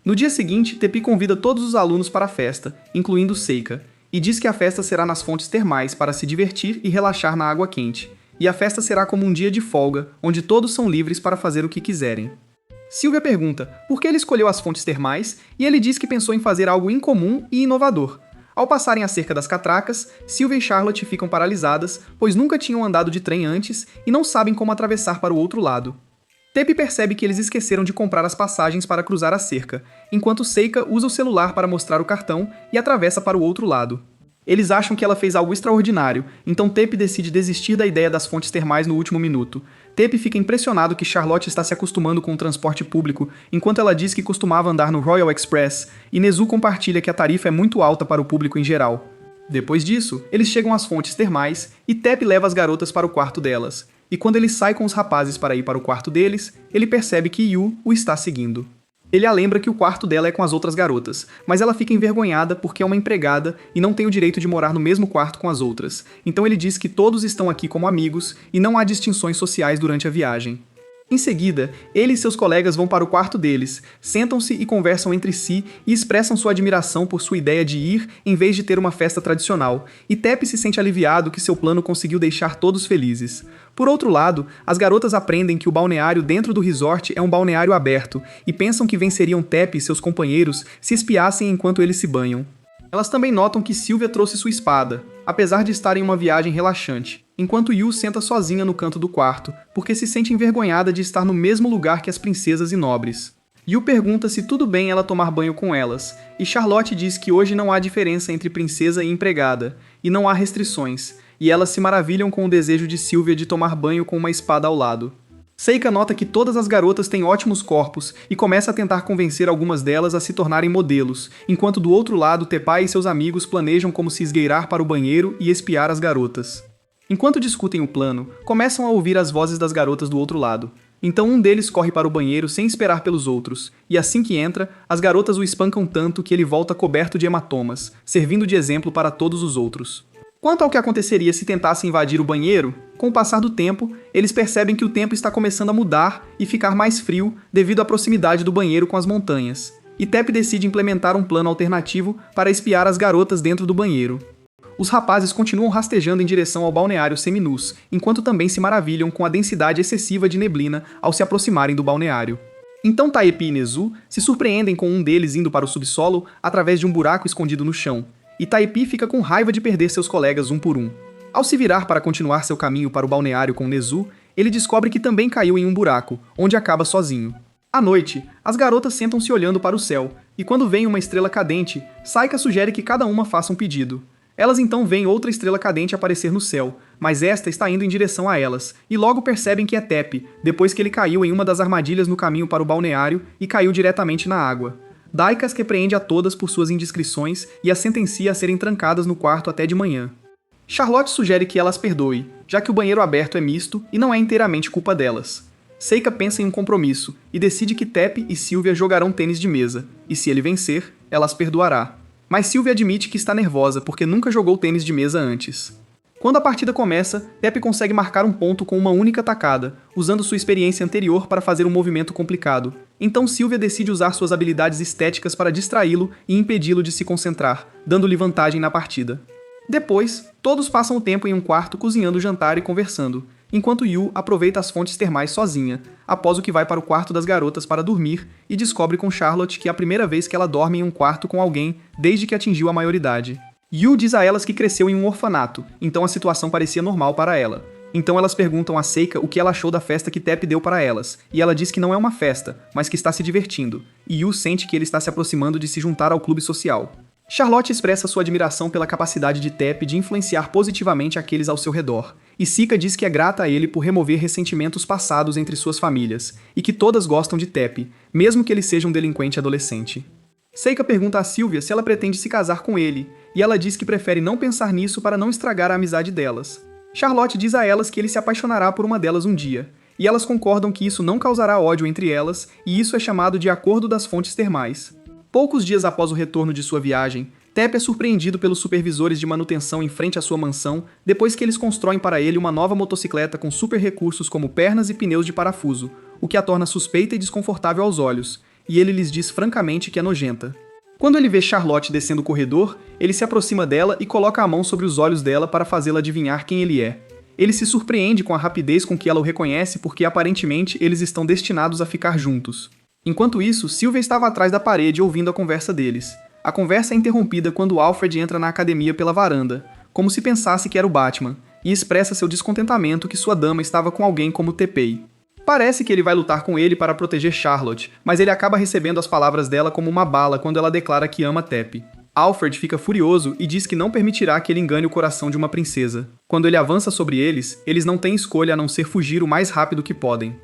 No dia seguinte, Teppei convida todos os alunos para a festa, incluindo Seika, e diz que a festa será nas fontes termais para se divertir e relaxar na água quente, e a festa será como um dia de folga, onde todos são livres para fazer o que quiserem. Sylvia pergunta por que ele escolheu as fontes termais, e ele diz que pensou em fazer algo incomum e inovador. Ao passarem a cerca das catracas, Sylvia e Charlotte ficam paralisadas, pois nunca tinham andado de trem antes e não sabem como atravessar para o outro lado. Teppei percebe que eles esqueceram de comprar as passagens para cruzar a cerca, enquanto Seika usa o celular para mostrar o cartão e atravessa para o outro lado. Eles acham que ela fez algo extraordinário, então Teppei decide desistir da ideia das fontes termais no último minuto. Teppei fica impressionado que Charlotte está se acostumando com o transporte público, enquanto ela diz que costumava andar no Royal Express, e Nezu compartilha que a tarifa é muito alta para o público em geral. Depois disso, eles chegam às fontes termais e Teppei leva as garotas para o quarto delas. E quando ele sai com os rapazes para ir para o quarto deles, ele percebe que Yu o está seguindo. Ele a lembra que o quarto dela é com as outras garotas, mas ela fica envergonhada porque é uma empregada e não tem o direito de morar no mesmo quarto com as outras. Então ele diz que todos estão aqui como amigos e não há distinções sociais durante a viagem. Em seguida, ele e seus colegas vão para o quarto deles, sentam-se e conversam entre si e expressam sua admiração por sua ideia de ir em vez de ter uma festa tradicional, e Teppei se sente aliviado que seu plano conseguiu deixar todos felizes. Por outro lado, as garotas aprendem que o balneário dentro do resort é um balneário aberto, e pensam que venceriam Teppei e seus companheiros se espiassem enquanto eles se banham. Elas também notam que Sylvia trouxe sua espada, apesar de estar em uma viagem relaxante, enquanto Yu senta sozinha no canto do quarto, porque se sente envergonhada de estar no mesmo lugar que as princesas e nobres. Yu pergunta se tudo bem ela tomar banho com elas, e Charlotte diz que hoje não há diferença entre princesa e empregada, e não há restrições, e elas se maravilham com o desejo de Sylvia de tomar banho com uma espada ao lado. Seika nota que todas as garotas têm ótimos corpos e começa a tentar convencer algumas delas a se tornarem modelos, enquanto do outro lado Teppei e seus amigos planejam como se esgueirar para o banheiro e espiar as garotas. Enquanto discutem o plano, começam a ouvir as vozes das garotas do outro lado. Então um deles corre para o banheiro sem esperar pelos outros, e assim que entra, as garotas o espancam tanto que ele volta coberto de hematomas, servindo de exemplo para todos os outros. Quanto ao que aconteceria se tentassem invadir o banheiro, com o passar do tempo, eles percebem que o tempo está começando a mudar e ficar mais frio devido à proximidade do banheiro com as montanhas. E Teppei decide implementar um plano alternativo para espiar as garotas dentro do banheiro. Os rapazes continuam rastejando em direção ao balneário seminus, enquanto também se maravilham com a densidade excessiva de neblina ao se aproximarem do balneário. Então Taepi e Nezu se surpreendem com um deles indo para o subsolo através de um buraco escondido no chão, e Taepi fica com raiva de perder seus colegas um por um. Ao se virar para continuar seu caminho para o balneário com Nezu, ele descobre que também caiu em um buraco, onde acaba sozinho. À noite, as garotas sentam-se olhando para o céu, e quando vem uma estrela cadente, Saika sugere que cada uma faça um pedido. Elas então veem outra estrela cadente aparecer no céu, mas esta está indo em direção a elas, e logo percebem que é Tepe, depois que ele caiu em uma das armadilhas no caminho para o balneário e caiu diretamente na água. Daika as repreende a todas por suas indiscrições e as sentencia a serem trancadas no quarto até de manhã. Charlotte sugere que elas perdoe, já que o banheiro aberto é misto e não é inteiramente culpa delas. Seika pensa em um compromisso e decide que Tepe e Sylvia jogarão tênis de mesa, e se ele vencer, ela as perdoará. Mas Sylvia admite que está nervosa porque nunca jogou tênis de mesa antes. Quando a partida começa, Tepe consegue marcar um ponto com uma única tacada, usando sua experiência anterior para fazer um movimento complicado. Então Sylvia decide usar suas habilidades estéticas para distraí-lo e impedi-lo de se concentrar, dando-lhe vantagem na partida. Depois, todos passam o tempo em um quarto cozinhando o jantar e conversando, enquanto Yu aproveita as fontes termais sozinha, após o que vai para o quarto das garotas para dormir e descobre com Charlotte que é a primeira vez que ela dorme em um quarto com alguém desde que atingiu a maioridade. Yu diz a elas que cresceu em um orfanato, então a situação parecia normal para ela. Então elas perguntam a Seika o que ela achou da festa que Tepe deu para elas, e ela diz que não é uma festa, mas que está se divertindo, e Yu sente que ele está se aproximando de se juntar ao clube social. Charlotte expressa sua admiração pela capacidade de Tepe de influenciar positivamente aqueles ao seu redor, e Sika diz que é grata a ele por remover ressentimentos passados entre suas famílias, e que todas gostam de Tepe, mesmo que ele seja um delinquente adolescente. Seika pergunta a Sylvia se ela pretende se casar com ele, e ela diz que prefere não pensar nisso para não estragar a amizade delas. Charlotte diz a elas que ele se apaixonará por uma delas um dia, e elas concordam que isso não causará ódio entre elas, e isso é chamado de Acordo das Fontes Termais. Poucos dias após o retorno de sua viagem, Tepe é surpreendido pelos supervisores de manutenção em frente à sua mansão depois que eles constroem para ele uma nova motocicleta com super recursos como pernas e pneus de parafuso, o que a torna suspeita e desconfortável aos olhos, e ele lhes diz francamente que é nojenta. Quando ele vê Charlotte descendo o corredor, ele se aproxima dela e coloca a mão sobre os olhos dela para fazê-la adivinhar quem ele é. Ele se surpreende com a rapidez com que ela o reconhece porque aparentemente eles estão destinados a ficar juntos. Enquanto isso, Sylvia estava atrás da parede ouvindo a conversa deles. A conversa é interrompida quando Alfred entra na academia pela varanda, como se pensasse que era o Batman, e expressa seu descontentamento que sua dama estava com alguém como Teppei. Parece que ele vai lutar com ele para proteger Charlotte, mas ele acaba recebendo as palavras dela como uma bala quando ela declara que ama Teppei. Alfred fica furioso e diz que não permitirá que ele engane o coração de uma princesa. Quando ele avança sobre eles, eles não têm escolha a não ser fugir o mais rápido que podem.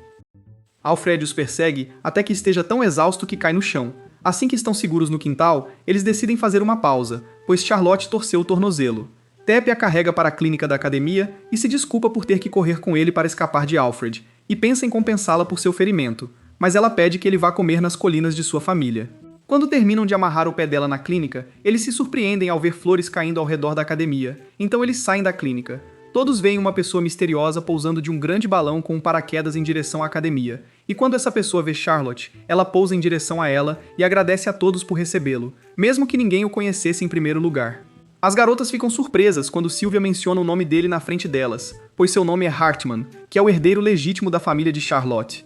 Alfred os persegue até que esteja tão exausto que cai no chão. Assim que estão seguros no quintal, eles decidem fazer uma pausa, pois Charlotte torceu o tornozelo. Teppei a carrega para a clínica da academia e se desculpa por ter que correr com ele para escapar de Alfred, e pensa em compensá-la por seu ferimento, mas ela pede que ele vá comer nas colinas de sua família. Quando terminam de amarrar o pé dela na clínica, eles se surpreendem ao ver flores caindo ao redor da academia, então eles saem da clínica. Todos veem uma pessoa misteriosa pousando de um grande balão com um paraquedas em direção à academia, e quando essa pessoa vê Charlotte, ela pousa em direção a ela e agradece a todos por recebê-lo, mesmo que ninguém o conhecesse em primeiro lugar. As garotas ficam surpresas quando Sylvia menciona o nome dele na frente delas, pois seu nome é Hartman, que é o herdeiro legítimo da família de Charlotte.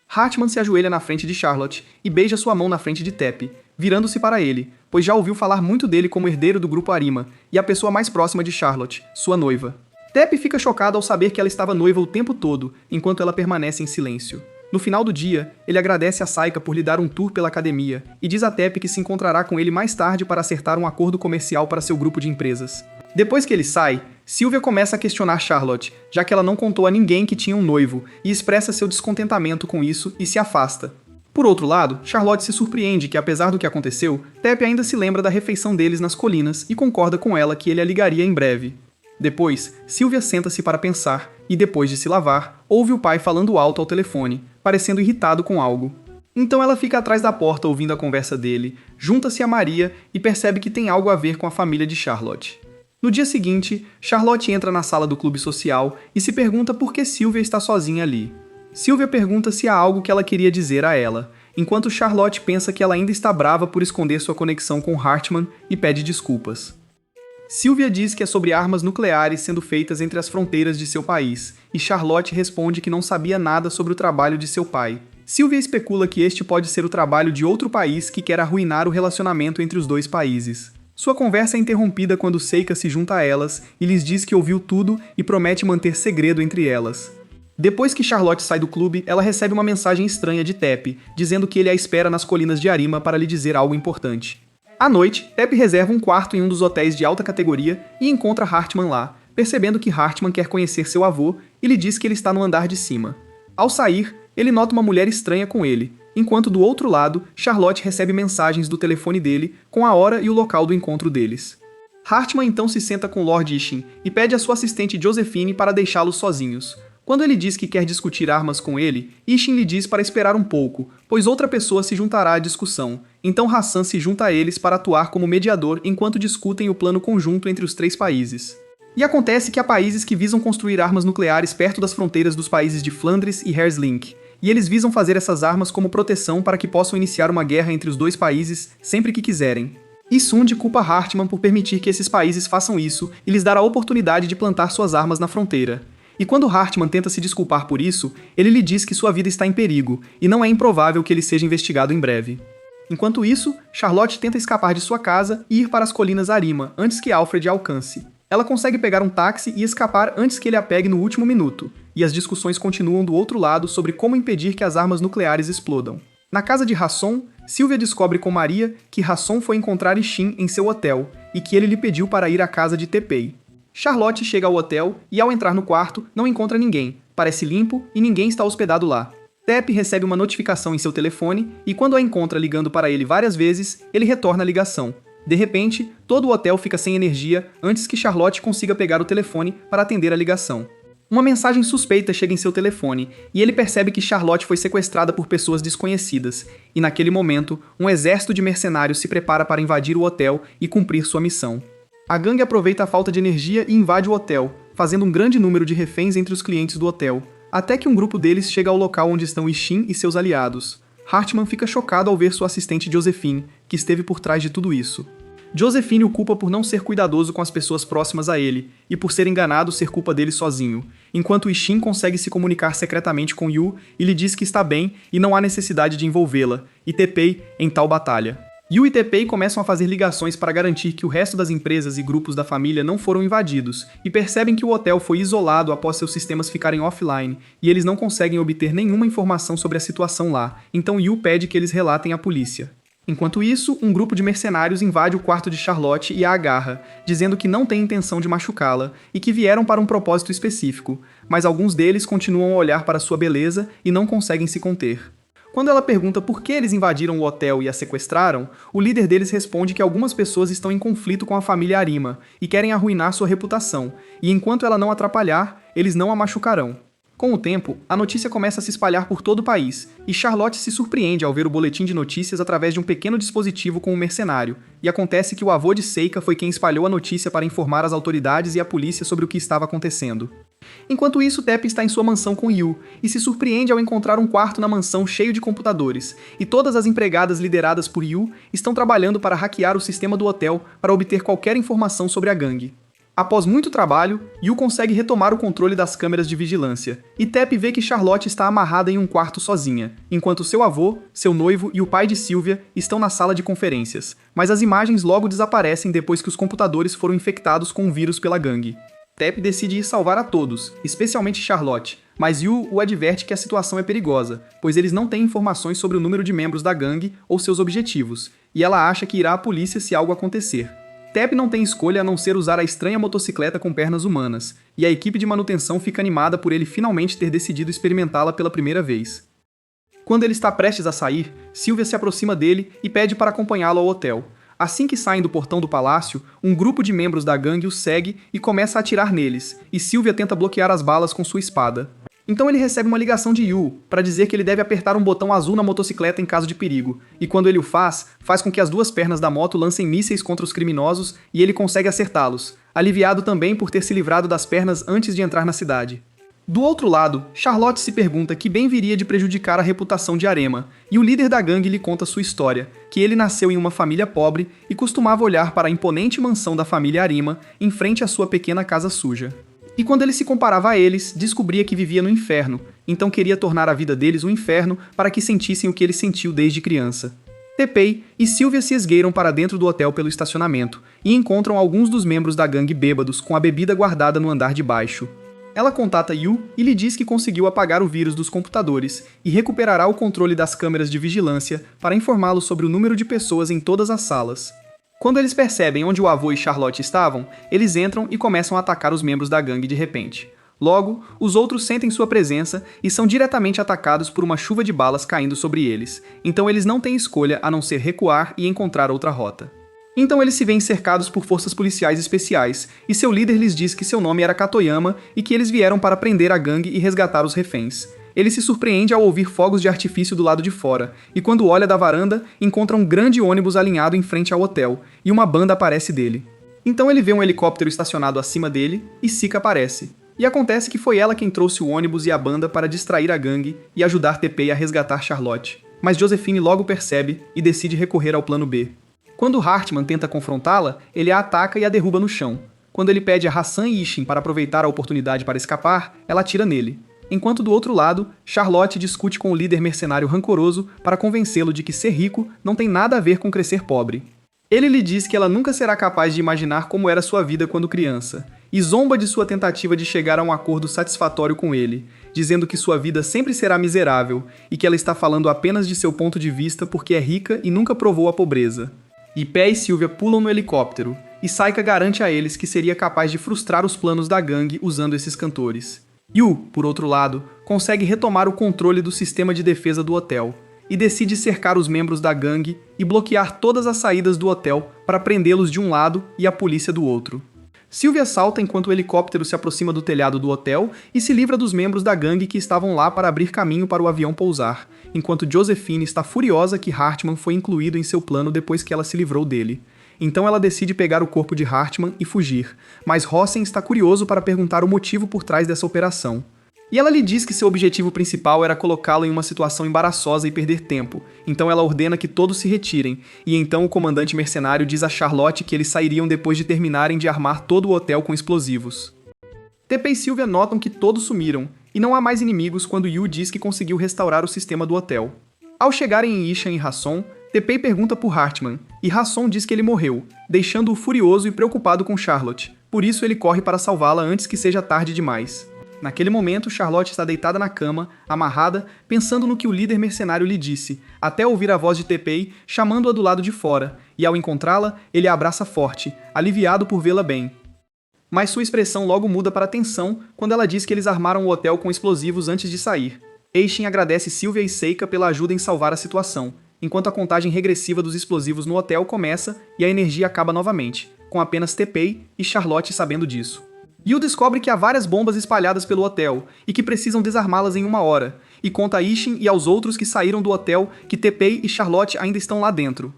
Hartman se ajoelha na frente de Charlotte e beija sua mão na frente de Teppei, virando-se para ele, pois já ouviu falar muito dele como herdeiro do grupo Arima e a pessoa mais próxima de Charlotte, sua noiva. Teppei fica chocado ao saber que ela estava noiva o tempo todo, enquanto ela permanece em silêncio. No final do dia, ele agradece a Saika por lhe dar um tour pela academia e diz a Teppei que se encontrará com ele mais tarde para acertar um acordo comercial para seu grupo de empresas. Depois que ele sai, Sylvia começa a questionar Charlotte, já que ela não contou a ninguém que tinha um noivo, e expressa seu descontentamento com isso e se afasta. Por outro lado, Charlotte se surpreende que, apesar do que aconteceu, Teppei ainda se lembra da refeição deles nas colinas e concorda com ela que ele a ligaria em breve. Depois, Sylvia senta-se para pensar e, depois de se lavar, ouve o pai falando alto ao telefone, parecendo irritado com algo. Então ela fica atrás da porta ouvindo a conversa dele, junta-se a Maria e percebe que tem algo a ver com a família de Charlotte. No dia seguinte, Charlotte entra na sala do clube social e se pergunta por que Sylvia está sozinha ali. Sylvia pergunta se há algo que ela queria dizer a ela, enquanto Charlotte pensa que ela ainda está brava por esconder sua conexão com Hartman e pede desculpas. Sylvia diz que é sobre armas nucleares sendo feitas entre as fronteiras de seu país, e Charlotte responde que não sabia nada sobre o trabalho de seu pai. Sylvia especula que este pode ser o trabalho de outro país que quer arruinar o relacionamento entre os dois países. Sua conversa é interrompida quando Seika se junta a elas e lhes diz que ouviu tudo e promete manter segredo entre elas. Depois que Charlotte sai do clube, ela recebe uma mensagem estranha de Tepp, dizendo que ele a espera nas colinas de Arima para lhe dizer algo importante. À noite, Tepp reserva um quarto em um dos hotéis de alta categoria e encontra Hartman lá, percebendo que Hartman quer conhecer seu avô e lhe diz que ele está no andar de cima. Ao sair, ele nota uma mulher estranha com ele, enquanto do outro lado, Charlotte recebe mensagens do telefone dele com a hora e o local do encontro deles. Hartman então se senta com Lord Ishin e pede a sua assistente Josephine para deixá-los sozinhos. Quando ele diz que quer discutir armas com ele, Ishin lhe diz para esperar um pouco, pois outra pessoa se juntará à discussão. Então Hassan se junta a eles para atuar como mediador enquanto discutem o plano conjunto entre os três países. E acontece que há países que visam construir armas nucleares perto das fronteiras dos países de Flandres e Herzlink, e eles visam fazer essas armas como proteção para que possam iniciar uma guerra entre os dois países sempre que quiserem. E Sund culpa Hartman por permitir que esses países façam isso e lhes dar a oportunidade de plantar suas armas na fronteira. E quando Hartman tenta se desculpar por isso, ele lhe diz que sua vida está em perigo, e não é improvável que ele seja investigado em breve. Enquanto isso, Charlotte tenta escapar de sua casa e ir para as colinas Arima, antes que Alfred a alcance. Ela consegue pegar um táxi e escapar antes que ele a pegue no último minuto, e as discussões continuam do outro lado sobre como impedir que as armas nucleares explodam. Na casa de Hasson, Sylvia descobre com Maria que Hasson foi encontrar Ishin em seu hotel, e que ele lhe pediu para ir à casa de Teppei. Charlotte chega ao hotel e, ao entrar no quarto, não encontra ninguém, parece limpo e ninguém está hospedado lá. Tepp recebe uma notificação em seu telefone e, quando a encontra ligando para ele várias vezes, ele retorna a ligação. De repente, todo o hotel fica sem energia antes que Charlotte consiga pegar o telefone para atender a ligação. Uma mensagem suspeita chega em seu telefone e ele percebe que Charlotte foi sequestrada por pessoas desconhecidas, e naquele momento, um exército de mercenários se prepara para invadir o hotel e cumprir sua missão. A gangue aproveita a falta de energia e invade o hotel, fazendo um grande número de reféns entre os clientes do hotel, até que um grupo deles chega ao local onde estão Ishin e seus aliados. Hartman fica chocado ao ver sua assistente Josephine, que esteve por trás de tudo isso. Josephine o culpa por não ser cuidadoso com as pessoas próximas a ele, e por ser enganado ser culpa dele sozinho, enquanto Ishin consegue se comunicar secretamente com Yu e lhe diz que está bem e não há necessidade de envolvê-la, e Teppei em tal batalha. Yu e Teppei começam a fazer ligações para garantir que o resto das empresas e grupos da família não foram invadidos, e percebem que o hotel foi isolado após seus sistemas ficarem offline, e eles não conseguem obter nenhuma informação sobre a situação lá, então Yu pede que eles relatem à polícia. Enquanto isso, um grupo de mercenários invade o quarto de Charlotte e a agarra, dizendo que não tem intenção de machucá-la e que vieram para um propósito específico, mas alguns deles continuam a olhar para sua beleza e não conseguem se conter. Quando ela pergunta por que eles invadiram o hotel e a sequestraram, o líder deles responde que algumas pessoas estão em conflito com a família Arima e querem arruinar sua reputação, e enquanto ela não atrapalhar, eles não a machucarão. Com o tempo, a notícia começa a se espalhar por todo o país, e Charlotte se surpreende ao ver o boletim de notícias através de um pequeno dispositivo com um mercenário, e acontece que o avô de Seika foi quem espalhou a notícia para informar as autoridades e a polícia sobre o que estava acontecendo. Enquanto isso, Tepp está em sua mansão com Yu, e se surpreende ao encontrar um quarto na mansão cheio de computadores, e todas as empregadas lideradas por Yu estão trabalhando para hackear o sistema do hotel para obter qualquer informação sobre a gangue. Após muito trabalho, Yu consegue retomar o controle das câmeras de vigilância, e Tepp vê que Charlotte está amarrada em um quarto sozinha, enquanto seu avô, seu noivo e o pai de Sylvia estão na sala de conferências, mas as imagens logo desaparecem depois que os computadores foram infectados com um vírus pela gangue. Tepp decide ir salvar a todos, especialmente Charlotte, mas Yu o adverte que a situação é perigosa, pois eles não têm informações sobre o número de membros da gangue ou seus objetivos, e ela acha que irá à polícia se algo acontecer. Tepp não tem escolha a não ser usar a estranha motocicleta com pernas humanas, e a equipe de manutenção fica animada por ele finalmente ter decidido experimentá-la pela primeira vez. Quando ele está prestes a sair, Sylvia se aproxima dele e pede para acompanhá-lo ao hotel. Assim que saem do portão do palácio, um grupo de membros da gangue os segue e começa a atirar neles, e Sylvia tenta bloquear as balas com sua espada. Então ele recebe uma ligação de Yu, para dizer que ele deve apertar um botão azul na motocicleta em caso de perigo, e quando ele o faz com que as duas pernas da moto lancem mísseis contra os criminosos e ele consegue acertá-los, aliviado também por ter se livrado das pernas antes de entrar na cidade. Do outro lado, Charlotte se pergunta que bem viria de prejudicar a reputação de Arema, e o líder da gangue lhe conta sua história, que ele nasceu em uma família pobre e costumava olhar para a imponente mansão da família Arima em frente à sua pequena casa suja. E quando ele se comparava a eles, descobria que vivia no inferno, então queria tornar a vida deles um inferno para que sentissem o que ele sentiu desde criança. Teppei e Sylvia se esgueiram para dentro do hotel pelo estacionamento e encontram alguns dos membros da gangue bêbados com a bebida guardada no andar de baixo. Ela contata Yu e lhe diz que conseguiu apagar o vírus dos computadores e recuperará o controle das câmeras de vigilância para informá-lo sobre o número de pessoas em todas as salas. Quando eles percebem onde o avô e Charlotte estavam, eles entram e começam a atacar os membros da gangue de repente. Logo, os outros sentem sua presença e são diretamente atacados por uma chuva de balas caindo sobre eles, então eles não têm escolha a não ser recuar e encontrar outra rota. Então eles se veem cercados por forças policiais especiais, e seu líder lhes diz que seu nome era Katoyama e que eles vieram para prender a gangue e resgatar os reféns. Ele se surpreende ao ouvir fogos de artifício do lado de fora, e quando olha da varanda, encontra um grande ônibus alinhado em frente ao hotel, e uma banda aparece dele. Então ele vê um helicóptero estacionado acima dele, e Sika aparece. E acontece que foi ela quem trouxe o ônibus e a banda para distrair a gangue e ajudar Teppei a resgatar Charlotte. Mas Josephine logo percebe e decide recorrer ao plano B. Quando Hartman tenta confrontá-la, ele a ataca e a derruba no chão. Quando ele pede a Hassan e Ishin para aproveitar a oportunidade para escapar, ela atira nele. Enquanto do outro lado, Charlotte discute com o líder mercenário rancoroso para convencê-lo de que ser rico não tem nada a ver com crescer pobre. Ele lhe diz que ela nunca será capaz de imaginar como era sua vida quando criança, e zomba de sua tentativa de chegar a um acordo satisfatório com ele, dizendo que sua vida sempre será miserável e que ela está falando apenas de seu ponto de vista porque é rica e nunca provou a pobreza. Ipé e Sylvia pulam no helicóptero, e Saika garante a eles que seria capaz de frustrar os planos da gangue usando esses cantores. Yu, por outro lado, consegue retomar o controle do sistema de defesa do hotel, e decide cercar os membros da gangue e bloquear todas as saídas do hotel para prendê-los de um lado e a polícia do outro. Sylvia salta enquanto o helicóptero se aproxima do telhado do hotel e se livra dos membros da gangue que estavam lá para abrir caminho para o avião pousar, enquanto Josephine está furiosa que Hartman foi incluído em seu plano depois que ela se livrou dele. Então ela decide pegar o corpo de Hartman e fugir, mas Rossen está curioso para perguntar o motivo por trás dessa operação. E ela lhe diz que seu objetivo principal era colocá-lo em uma situação embaraçosa e perder tempo, então ela ordena que todos se retirem, e então o comandante mercenário diz a Charlotte que eles sairiam depois de terminarem de armar todo o hotel com explosivos. Teppei e Sylvia notam que todos sumiram, e não há mais inimigos quando Yu diz que conseguiu restaurar o sistema do hotel. Ao chegarem em Ishan e Hasson, Teppei pergunta por Hartman, e Hasson diz que ele morreu, deixando-o furioso e preocupado com Charlotte, por isso ele corre para salvá-la antes que seja tarde demais. Naquele momento, Charlotte está deitada na cama, amarrada, pensando no que o líder mercenário lhe disse, até ouvir a voz de Teppei chamando-a do lado de fora, e ao encontrá-la, ele a abraça forte, aliviado por vê-la bem. Mas sua expressão logo muda para tensão quando ela diz que eles armaram o hotel com explosivos antes de sair. Eishin agradece Sylvia e Seika pela ajuda em salvar a situação, enquanto a contagem regressiva dos explosivos no hotel começa e a energia acaba novamente, com apenas Teppei e Charlotte sabendo disso. Yu descobre que há várias bombas espalhadas pelo hotel e que precisam desarmá-las em 1 hora, e conta a Ishin e aos outros que saíram do hotel que Teppei e Charlotte ainda estão lá dentro.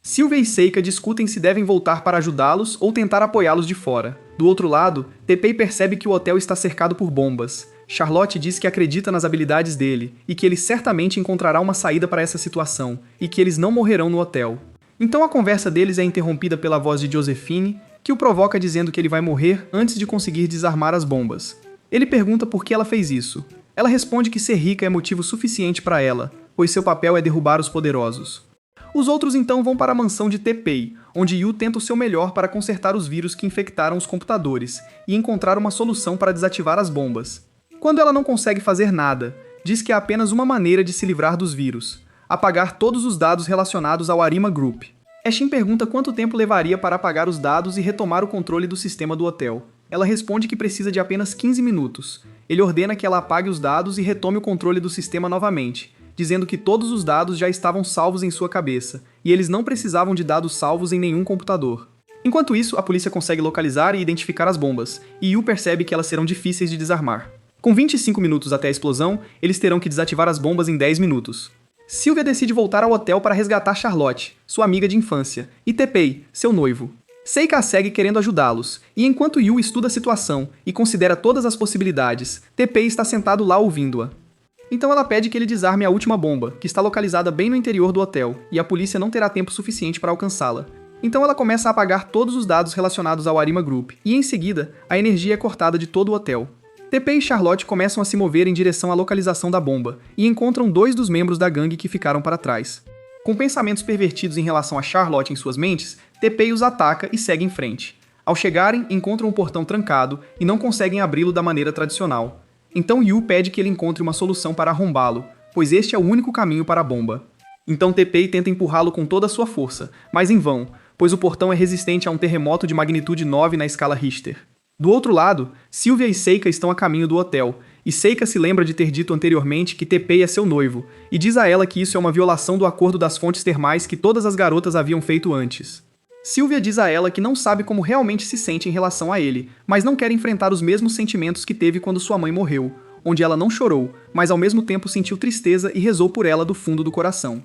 Sylvia e Seika discutem se devem voltar para ajudá-los ou tentar apoiá-los de fora. Do outro lado, Teppei percebe que o hotel está cercado por bombas. Charlotte diz que acredita nas habilidades dele e que ele certamente encontrará uma saída para essa situação e que eles não morrerão no hotel. Então a conversa deles é interrompida pela voz de Josephine, que o provoca dizendo que ele vai morrer antes de conseguir desarmar as bombas. Ele pergunta por que ela fez isso. Ela responde que ser rica é motivo suficiente para ela, pois seu papel é derrubar os poderosos. Os outros então vão para a mansão de Teppei, onde Yu tenta o seu melhor para consertar os vírus que infectaram os computadores e encontrar uma solução para desativar as bombas. Quando ela não consegue fazer nada, diz que há apenas uma maneira de se livrar dos vírus: apagar todos os dados relacionados ao Arima Group. Eshin pergunta quanto tempo levaria para apagar os dados e retomar o controle do sistema do hotel. Ela responde que precisa de apenas 15 minutos. Ele ordena que ela apague os dados e retome o controle do sistema novamente, dizendo que todos os dados já estavam salvos em sua cabeça, e eles não precisavam de dados salvos em nenhum computador. Enquanto isso, a polícia consegue localizar e identificar as bombas, e Yu percebe que elas serão difíceis de desarmar. Com 25 minutos até a explosão, eles terão que desativar as bombas em 10 minutos. Sylvia decide voltar ao hotel para resgatar Charlotte, sua amiga de infância, e Teppei, seu noivo. Seika a segue querendo ajudá-los, e enquanto Yu estuda a situação e considera todas as possibilidades, Teppei está sentado lá ouvindo-a. Então ela pede que ele desarme a última bomba, que está localizada bem no interior do hotel, e a polícia não terá tempo suficiente para alcançá-la. Então ela começa a apagar todos os dados relacionados ao Arima Group, e em seguida, a energia é cortada de todo o hotel. TP e Charlotte começam a se mover em direção à localização da bomba e encontram 2 dos membros da gangue que ficaram para trás. Com pensamentos pervertidos em relação a Charlotte em suas mentes, TP os ataca e segue em frente. Ao chegarem, encontram o portão trancado e não conseguem abri-lo da maneira tradicional. Então Yu pede que ele encontre uma solução para arrombá-lo, pois este é o único caminho para a bomba. Então TP tenta empurrá-lo com toda a sua força, mas em vão, pois o portão é resistente a um terremoto de magnitude 9 na escala Richter. Do outro lado, Sylvia e Seika estão a caminho do hotel, e Seika se lembra de ter dito anteriormente que TP é seu noivo, e diz a ela que isso é uma violação do acordo das fontes termais que todas as garotas haviam feito antes. Sylvia diz a ela que não sabe como realmente se sente em relação a ele, mas não quer enfrentar os mesmos sentimentos que teve quando sua mãe morreu, onde ela não chorou, mas ao mesmo tempo sentiu tristeza e rezou por ela do fundo do coração.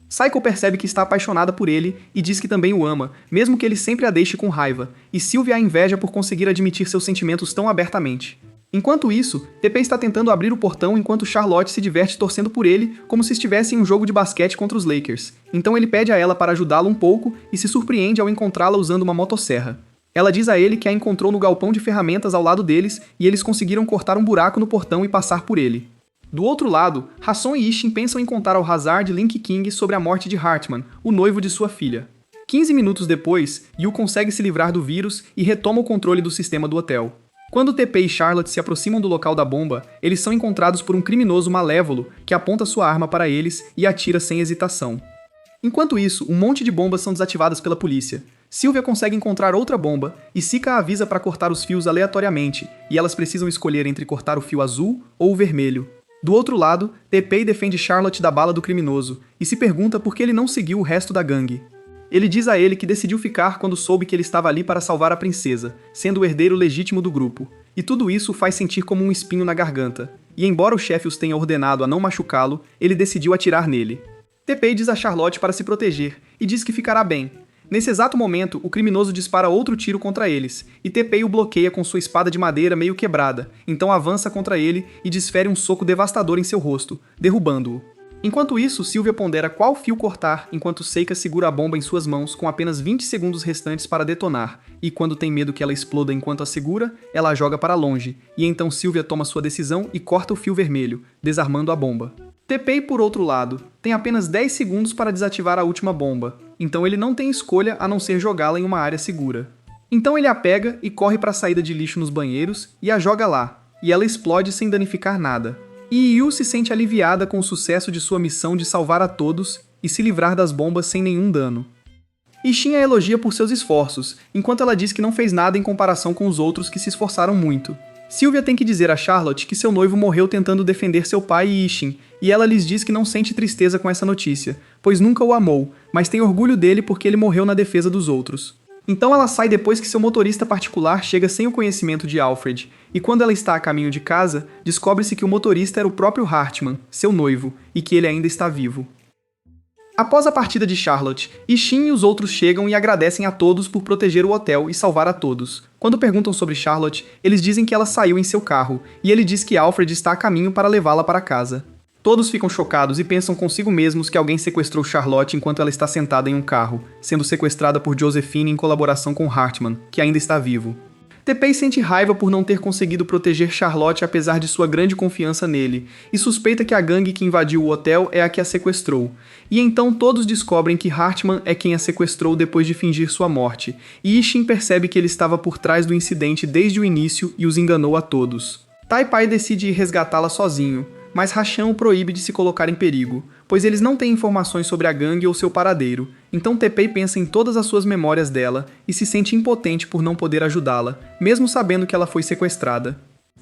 Saiko percebe que está apaixonada por ele e diz que também o ama, mesmo que ele sempre a deixe com raiva, e Sylvia a inveja por conseguir admitir seus sentimentos tão abertamente. Enquanto isso, TP está tentando abrir o portão enquanto Charlotte se diverte torcendo por ele como se estivesse em um jogo de basquete contra os Lakers. Então ele pede a ela para ajudá-lo um pouco e se surpreende ao encontrá-la usando uma motosserra. Ela diz a ele que a encontrou no galpão de ferramentas ao lado deles e eles conseguiram cortar um buraco no portão e passar por ele. Do outro lado, Hasson e Ishin pensam em contar ao Hazard Link King sobre a morte de Hartman, o noivo de sua filha. 15 minutos depois, Yu consegue se livrar do vírus e retoma o controle do sistema do hotel. Quando TP e Charlotte se aproximam do local da bomba, eles são encontrados por um criminoso malévolo que aponta sua arma para eles e atira sem hesitação. Enquanto isso, um monte de bombas são desativadas pela polícia. Sylvia consegue encontrar outra bomba e Sika a avisa para cortar os fios aleatoriamente, e elas precisam escolher entre cortar o fio azul ou o vermelho. Do outro lado, TP defende Charlotte da bala do criminoso e se pergunta por que ele não seguiu o resto da gangue. Ele diz a ele que decidiu ficar quando soube que ele estava ali para salvar a princesa, sendo o herdeiro legítimo do grupo, e tudo isso o faz sentir como um espinho na garganta, e embora o chefe os tenha ordenado a não machucá-lo, ele decidiu atirar nele. TP diz a Charlotte para se proteger, e diz que ficará bem. Nesse exato momento, o criminoso dispara outro tiro contra eles, e TP o bloqueia com sua espada de madeira meio quebrada, então avança contra ele e desfere um soco devastador em seu rosto, derrubando-o. Enquanto isso, Sylvia pondera qual fio cortar enquanto Seika segura a bomba em suas mãos com apenas 20 segundos restantes para detonar, e quando tem medo que ela exploda enquanto a segura, ela a joga para longe, e então Sylvia toma sua decisão e corta o fio vermelho, desarmando a bomba. TP, por outro lado, tem apenas 10 segundos para desativar a última bomba, então ele não tem escolha a não ser jogá-la em uma área segura. Então ele a pega e corre para a saída de lixo nos banheiros e a joga lá, e ela explode sem danificar nada. E Yu se sente aliviada com o sucesso de sua missão de salvar a todos e se livrar das bombas sem nenhum dano. Ishin a elogia por seus esforços, enquanto ela diz que não fez nada em comparação com os outros que se esforçaram muito. Sylvia tem que dizer a Charlotte que seu noivo morreu tentando defender seu pai e Ishin, e ela lhes diz que não sente tristeza com essa notícia, pois nunca o amou, mas tem orgulho dele porque ele morreu na defesa dos outros. Então ela sai depois que seu motorista particular chega sem o conhecimento de Alfred, e quando ela está a caminho de casa, descobre-se que o motorista era o próprio Hartman, seu noivo, e que ele ainda está vivo. Após a partida de Charlotte, Ishin e os outros chegam e agradecem a todos por proteger o hotel e salvar a todos. Quando perguntam sobre Charlotte, eles dizem que ela saiu em seu carro, e ele diz que Alfred está a caminho para levá-la para casa. Todos ficam chocados e pensam consigo mesmos que alguém sequestrou Charlotte enquanto ela está sentada em um carro, sendo sequestrada por Josephine em colaboração com Hartman, que ainda está vivo. TP sente raiva por não ter conseguido proteger Charlotte apesar de sua grande confiança nele, e suspeita que a gangue que invadiu o hotel é a que a sequestrou. E então todos descobrem que Hartman é quem a sequestrou depois de fingir sua morte, e Ishin percebe que ele estava por trás do incidente desde o início e os enganou a todos. Taipai decide ir resgatá-la sozinho, mas Hachan o proíbe de se colocar em perigo, pois eles não têm informações sobre a gangue ou seu paradeiro, então Teppei pensa em todas as suas memórias dela e se sente impotente por não poder ajudá-la, mesmo sabendo que ela foi sequestrada.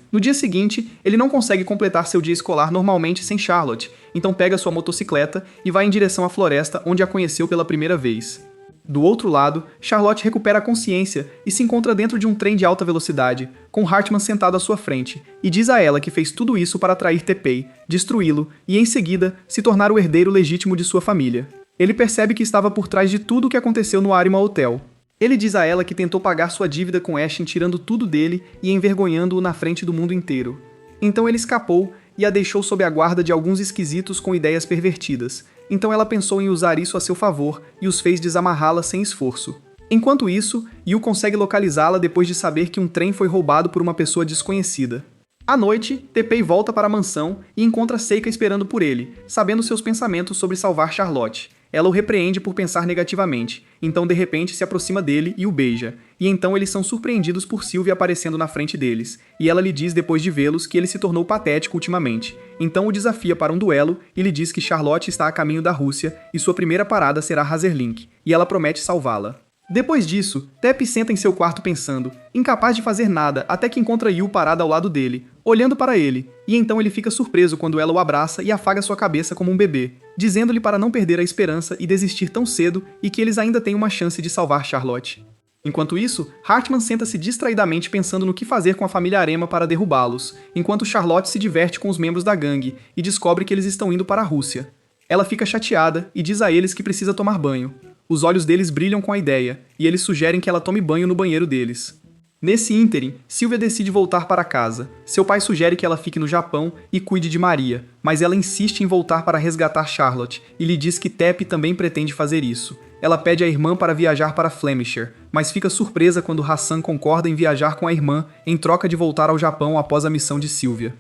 No dia seguinte, ele não consegue completar seu dia escolar normalmente sem Charlotte, então pega sua motocicleta e vai em direção à floresta onde a conheceu pela primeira vez. Do outro lado, Charlotte recupera a consciência e se encontra dentro de um trem de alta velocidade, com Hartman sentado à sua frente, e diz a ela que fez tudo isso para atrair Teppei, destruí-lo e, em seguida, se tornar o herdeiro legítimo de sua família. Ele percebe que estava por trás de tudo o que aconteceu no Arima Hotel. Ele diz a ela que tentou pagar sua dívida com Ashen tirando tudo dele e envergonhando-o na frente do mundo inteiro. Então ele escapou e a deixou sob a guarda de alguns esquisitos com ideias pervertidas. Então ela pensou em usar isso a seu favor e os fez desamarrá-la sem esforço. Enquanto isso, Yu consegue localizá-la depois de saber que um trem foi roubado por uma pessoa desconhecida. À noite, Teppei volta para a mansão e encontra Seika esperando por ele, sabendo seus pensamentos sobre salvar Charlotte. Ela o repreende por pensar negativamente, então de repente se aproxima dele e o beija, e então eles são surpreendidos por Sylvia aparecendo na frente deles, e ela lhe diz depois de vê-los que ele se tornou patético ultimamente, então o desafia para um duelo e lhe diz que Charlotte está a caminho da Rússia e sua primeira parada será Razerlink, e ela promete salvá-la. Depois disso, Tepp senta em seu quarto pensando, incapaz de fazer nada até que encontra Yu parada ao lado dele, olhando para ele, e então ele fica surpreso quando ela o abraça e afaga sua cabeça como um bebê, dizendo-lhe para não perder a esperança e desistir tão cedo e que eles ainda têm uma chance de salvar Charlotte. Enquanto isso, Hartman senta-se distraidamente pensando no que fazer com a família Arema para derrubá-los, enquanto Charlotte se diverte com os membros da gangue e descobre que eles estão indo para a Rússia. Ela fica chateada e diz a eles que precisa tomar banho. Os olhos deles brilham com a ideia, e eles sugerem que ela tome banho no banheiro deles. Nesse ínterim, Sylvia decide voltar para casa. Seu pai sugere que ela fique no Japão e cuide de Maria, mas ela insiste em voltar para resgatar Charlotte e lhe diz que Tepp também pretende fazer isso. Ela pede à irmã para viajar para Flemish, mas fica surpresa quando Hassan concorda em viajar com a irmã em troca de voltar ao Japão após a missão de Sylvia.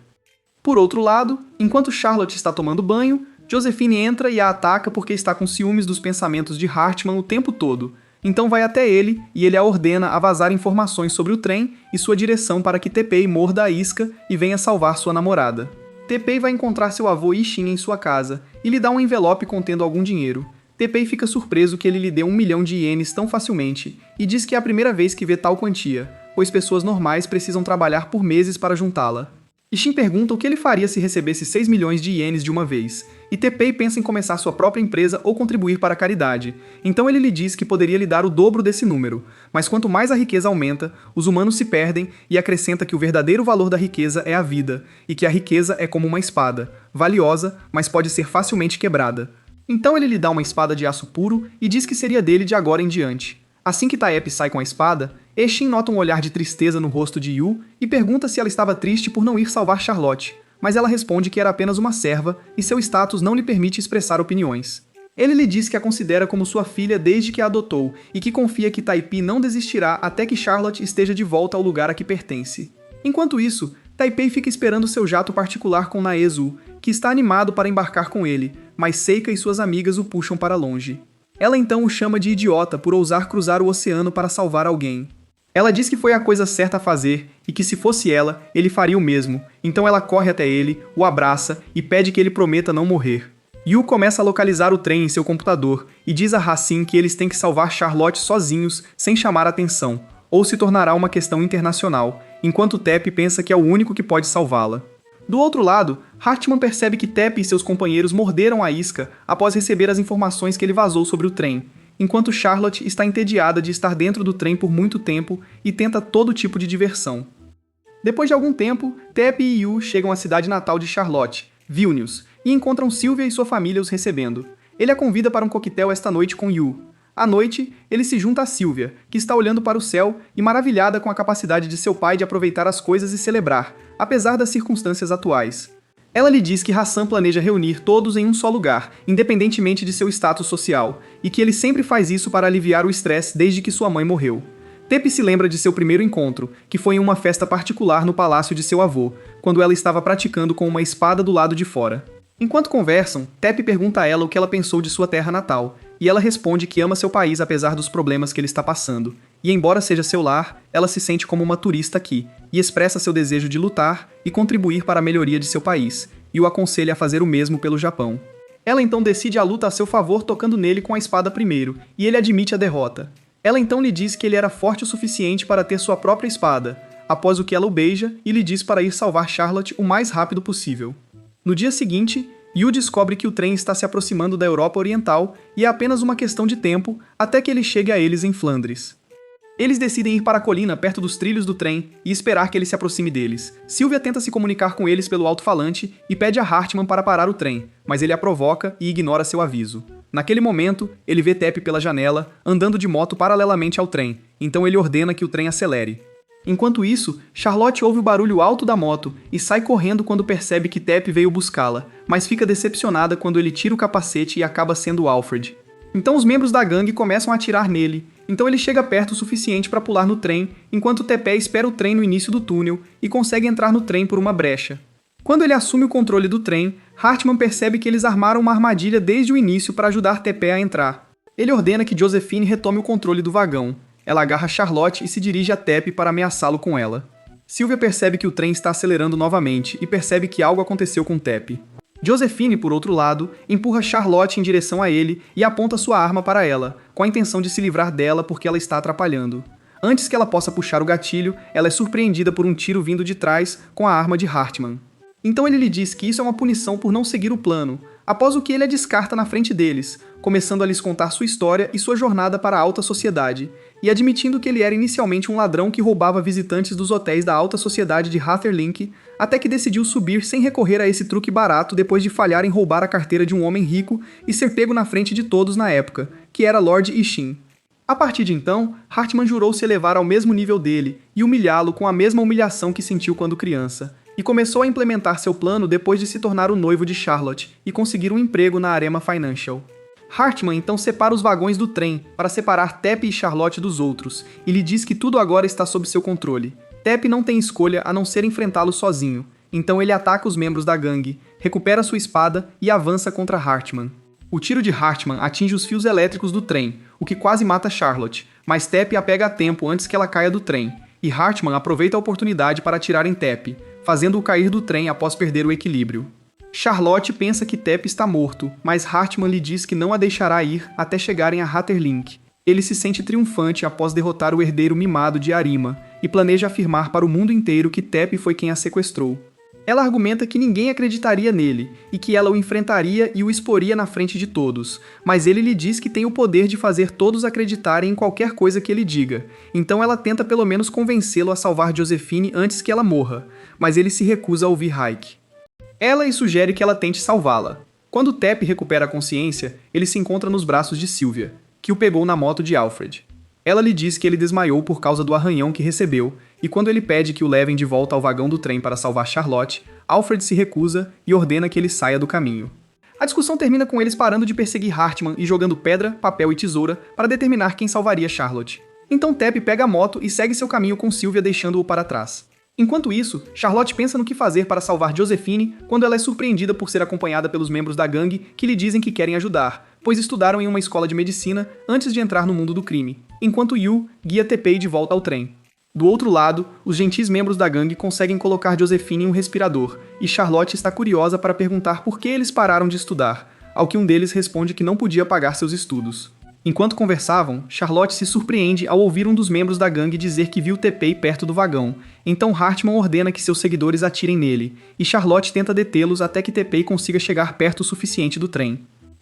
Por outro lado, enquanto Charlotte está tomando banho, Josephine entra e a ataca porque está com ciúmes dos pensamentos de Hartman o tempo todo. Então vai até ele e ele a ordena a vazar informações sobre o trem e sua direção para que Teppei morda a isca e venha salvar sua namorada. Teppei vai encontrar seu avô Ishin em sua casa e lhe dá um envelope contendo algum dinheiro. Teppei fica surpreso que ele lhe deu 1 milhão de ienes tão facilmente e diz que é a primeira vez que vê tal quantia, pois pessoas normais precisam trabalhar por meses para juntá-la. Ishin pergunta o que ele faria se recebesse 6 milhões de ienes de uma vez, e Teppei pensa em começar sua própria empresa ou contribuir para a caridade, então ele lhe diz que poderia lhe dar o dobro desse número, mas quanto mais a riqueza aumenta, os humanos se perdem e acrescenta que o verdadeiro valor da riqueza é a vida, e que a riqueza é como uma espada, valiosa, mas pode ser facilmente quebrada. Então ele lhe dá uma espada de aço puro e diz que seria dele de agora em diante. Assim que Taep sai com a espada, Ishin nota um olhar de tristeza no rosto de Yu e pergunta se ela estava triste por não ir salvar Charlotte, mas ela responde que era apenas uma serva e seu status não lhe permite expressar opiniões. Ele lhe diz que a considera como sua filha desde que a adotou e que confia que Taipei não desistirá até que Charlotte esteja de volta ao lugar a que pertence. Enquanto isso, Taipei fica esperando seu jato particular com Naezu, que está animado para embarcar com ele, mas Seika e suas amigas o puxam para longe. Ela então o chama de idiota por ousar cruzar o oceano para salvar alguém. Ela diz que foi a coisa certa a fazer e que se fosse ela, ele faria o mesmo, então ela corre até ele, o abraça e pede que ele prometa não morrer. Yu começa a localizar o trem em seu computador e diz a Hassin que eles têm que salvar Charlotte sozinhos, sem chamar atenção, ou se tornará uma questão internacional, enquanto Tepp pensa que é o único que pode salvá-la. Do outro lado, Hartman percebe que Tepp e seus companheiros morderam a isca após receber as informações que ele vazou sobre o trem, enquanto Charlotte está entediada de estar dentro do trem por muito tempo e tenta todo tipo de diversão. Depois de algum tempo, Tepp e Yu chegam à cidade natal de Charlotte, Vilnius, e encontram Sylvia e sua família os recebendo. Ele a convida para um coquetel esta noite com Yu. À noite, ele se junta a Sylvia, que está olhando para o céu e maravilhada com a capacidade de seu pai de aproveitar as coisas e celebrar, apesar das circunstâncias atuais. Ela lhe diz que Hassan planeja reunir todos em um só lugar, independentemente de seu status social, e que ele sempre faz isso para aliviar o estresse desde que sua mãe morreu. Tepp se lembra de seu primeiro encontro, que foi em uma festa particular no palácio de seu avô, quando ela estava praticando com uma espada do lado de fora. Enquanto conversam, Tepp pergunta a ela o que ela pensou de sua terra natal, e ela responde que ama seu país apesar dos problemas que ele está passando. E embora seja seu lar, ela se sente como uma turista aqui, e expressa seu desejo de lutar e contribuir para a melhoria de seu país, e o aconselha a fazer o mesmo pelo Japão. Ela então decide a luta a seu favor tocando nele com a espada primeiro, e ele admite a derrota. Ela então lhe diz que ele era forte o suficiente para ter sua própria espada, após o que ela o beija e lhe diz para ir salvar Charlotte o mais rápido possível. No dia seguinte, Yu descobre que o trem está se aproximando da Europa Oriental e é apenas uma questão de tempo até que ele chegue a eles em Flandres. Eles decidem ir para a colina perto dos trilhos do trem e esperar que ele se aproxime deles. Sylvia tenta se comunicar com eles pelo alto-falante e pede a Hartman para parar o trem, mas ele a provoca e ignora seu aviso. Naquele momento, ele vê Tepp pela janela, andando de moto paralelamente ao trem, então ele ordena que o trem acelere. Enquanto isso, Charlotte ouve o barulho alto da moto e sai correndo quando percebe que Tepp veio buscá-la, mas fica decepcionada quando ele tira o capacete e acaba sendo Alfred. Então os membros da gangue começam a atirar nele, então ele chega perto o suficiente para pular no trem, enquanto Teppei espera o trem no início do túnel e consegue entrar no trem por uma brecha. Quando ele assume o controle do trem, Hartman percebe que eles armaram uma armadilha desde o início para ajudar Teppei a entrar. Ele ordena que Josephine retome o controle do vagão. Ela agarra Charlotte e se dirige a Teppei para ameaçá-lo com ela. Sylvia percebe que o trem está acelerando novamente e percebe que algo aconteceu com Teppei. Josephine, por outro lado, empurra Charlotte em direção a ele e aponta sua arma para ela, com a intenção de se livrar dela porque ela está atrapalhando. Antes que ela possa puxar o gatilho, ela é surpreendida por um tiro vindo de trás com a arma de Hartman. Então ele lhe diz que isso é uma punição por não seguir o plano, após o que ele a descarta na frente deles, começando a lhes contar sua história e sua jornada para a alta sociedade, e admitindo que ele era inicialmente um ladrão que roubava visitantes dos hotéis da alta sociedade de Hatherlink, até que decidiu subir sem recorrer a esse truque barato depois de falhar em roubar a carteira de um homem rico e ser pego na frente de todos na época, que era Lord Ishin. A partir de então, Hartman jurou se elevar ao mesmo nível dele e humilhá-lo com a mesma humilhação que sentiu quando criança, e começou a implementar seu plano depois de se tornar o noivo de Charlotte e conseguir um emprego na Arema Financial. Hartman então separa os vagões do trem para separar Teppei e Charlotte dos outros, e lhe diz que tudo agora está sob seu controle. Teppei não tem escolha a não ser enfrentá-lo sozinho, então ele ataca os membros da gangue, recupera sua espada e avança contra Hartman. O tiro de Hartman atinge os fios elétricos do trem, o que quase mata Charlotte, mas Teppei a pega a tempo antes que ela caia do trem, e Hartman aproveita a oportunidade para atirar em Teppei, fazendo-o cair do trem após perder o equilíbrio. Charlotte pensa que Teppei está morto, mas Hartman lhe diz que não a deixará ir até chegarem a Hatterlink. Ele se sente triunfante após derrotar o herdeiro mimado de Arima, e planeja afirmar para o mundo inteiro que Teppei foi quem a sequestrou. Ela argumenta que ninguém acreditaria nele, e que ela o enfrentaria e o exporia na frente de todos, mas ele lhe diz que tem o poder de fazer todos acreditarem em qualquer coisa que ele diga, então ela tenta pelo menos convencê-lo a salvar Josephine antes que ela morra, mas ele se recusa a ouvir Hayek. Ela lhe sugere que ela tente salvá-la. Quando Teppei recupera a consciência, ele se encontra nos braços de Sylvia, que o pegou na moto de Alfred. Ela lhe diz que ele desmaiou por causa do arranhão que recebeu, e quando ele pede que o levem de volta ao vagão do trem para salvar Charlotte, Alfred se recusa e ordena que ele saia do caminho. A discussão termina com eles parando de perseguir Hartman e jogando pedra, papel e tesoura para determinar quem salvaria Charlotte. Então Teppei pega a moto e segue seu caminho com Sylvia deixando-o para trás. Enquanto isso, Charlotte pensa no que fazer para salvar Josephine quando ela é surpreendida por ser acompanhada pelos membros da gangue que lhe dizem que querem ajudar, pois estudaram em uma escola de medicina antes de entrar no mundo do crime, enquanto Yu guia Teppei de volta ao trem. Do outro lado, os gentis membros da gangue conseguem colocar Josephine em um respirador, e Charlotte está curiosa para perguntar por que eles pararam de estudar, ao que um deles responde que não podia pagar seus estudos. Enquanto conversavam, Charlotte se surpreende ao ouvir um dos membros da gangue dizer que viu Teppei perto do vagão, então Hartman ordena que seus seguidores atirem nele, e Charlotte tenta detê-los até que Teppei consiga chegar perto o suficiente do trem.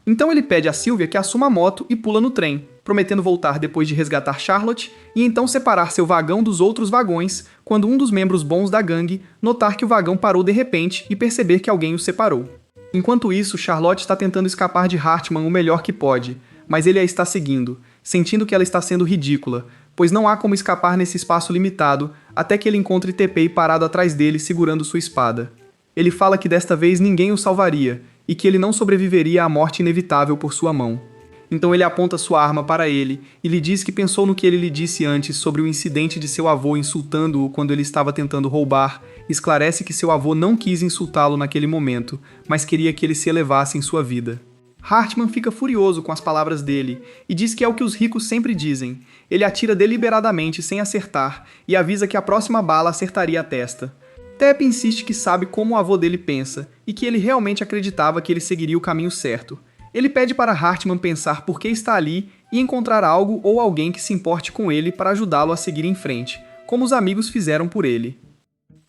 Então ele pede a Sylvia que assuma a moto e pula no trem, prometendo voltar depois de resgatar Charlotte e então separar seu vagão dos outros vagões quando um dos membros bons da gangue notar que o vagão parou de repente e perceber que alguém o separou. Enquanto isso, Charlotte está tentando escapar de Hartman o melhor que pode, mas ele a está seguindo, sentindo que ela está sendo ridícula, pois não há como escapar nesse espaço limitado até que ele encontre Teppei parado atrás dele segurando sua espada. Ele fala que desta vez ninguém o salvaria, e que ele não sobreviveria à morte inevitável por sua mão. Então ele aponta sua arma para ele e lhe diz que pensou no que ele lhe disse antes sobre o incidente de seu avô insultando-o quando ele estava tentando roubar, e esclarece que seu avô não quis insultá-lo naquele momento, mas queria que ele se elevasse em sua vida. Hartman fica furioso com as palavras dele e diz que é o que os ricos sempre dizem. Ele atira deliberadamente sem acertar e avisa que a próxima bala acertaria a testa. Teppei insiste que sabe como o avô dele pensa e que ele realmente acreditava que ele seguiria o caminho certo. Ele pede para Hartman pensar por que está ali e encontrar algo ou alguém que se importe com ele para ajudá-lo a seguir em frente, como os amigos fizeram por ele.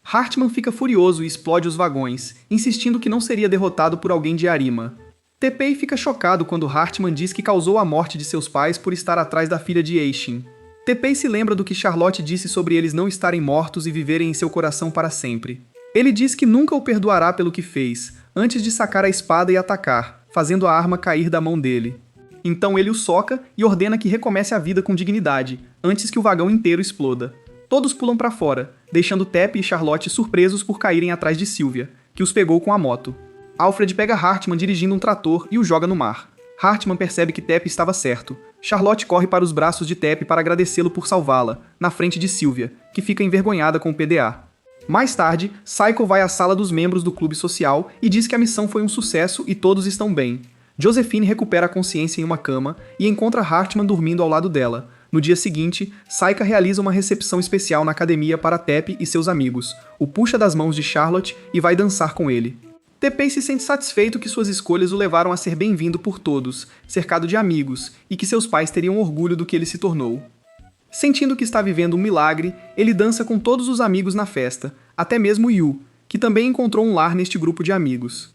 Hartman fica furioso e explode os vagões, insistindo que não seria derrotado por alguém de Arima. Teppei fica chocado quando Hartman diz que causou a morte de seus pais por estar atrás da filha de Aishin. Teppei se lembra do que Charlotte disse sobre eles não estarem mortos e viverem em seu coração para sempre. Ele diz que nunca o perdoará pelo que fez, antes de sacar a espada e atacar, fazendo a arma cair da mão dele. Então ele o soca e ordena que recomece a vida com dignidade, antes que o vagão inteiro exploda. Todos pulam para fora, deixando Teppei e Charlotte surpresos por caírem atrás de Sylvia, que os pegou com a moto. Alfred pega Hartman dirigindo um trator e o joga no mar. Hartman percebe que Tepe estava certo. Charlotte corre para os braços de Tepe para agradecê-lo por salvá-la, na frente de Sylvia, que fica envergonhada com o PDA. Mais tarde, Psycho vai à sala dos membros do clube social e diz que a missão foi um sucesso e todos estão bem. Josephine recupera a consciência em uma cama e encontra Hartman dormindo ao lado dela. No dia seguinte, Saika realiza uma recepção especial na academia para Tepe e seus amigos, o puxa das mãos de Charlotte e vai dançar com ele. Teppei se sente satisfeito que suas escolhas o levaram a ser bem-vindo por todos, cercado de amigos, e que seus pais teriam orgulho do que ele se tornou. Sentindo que está vivendo um milagre, ele dança com todos os amigos na festa, até mesmo Yu, que também encontrou um lar neste grupo de amigos.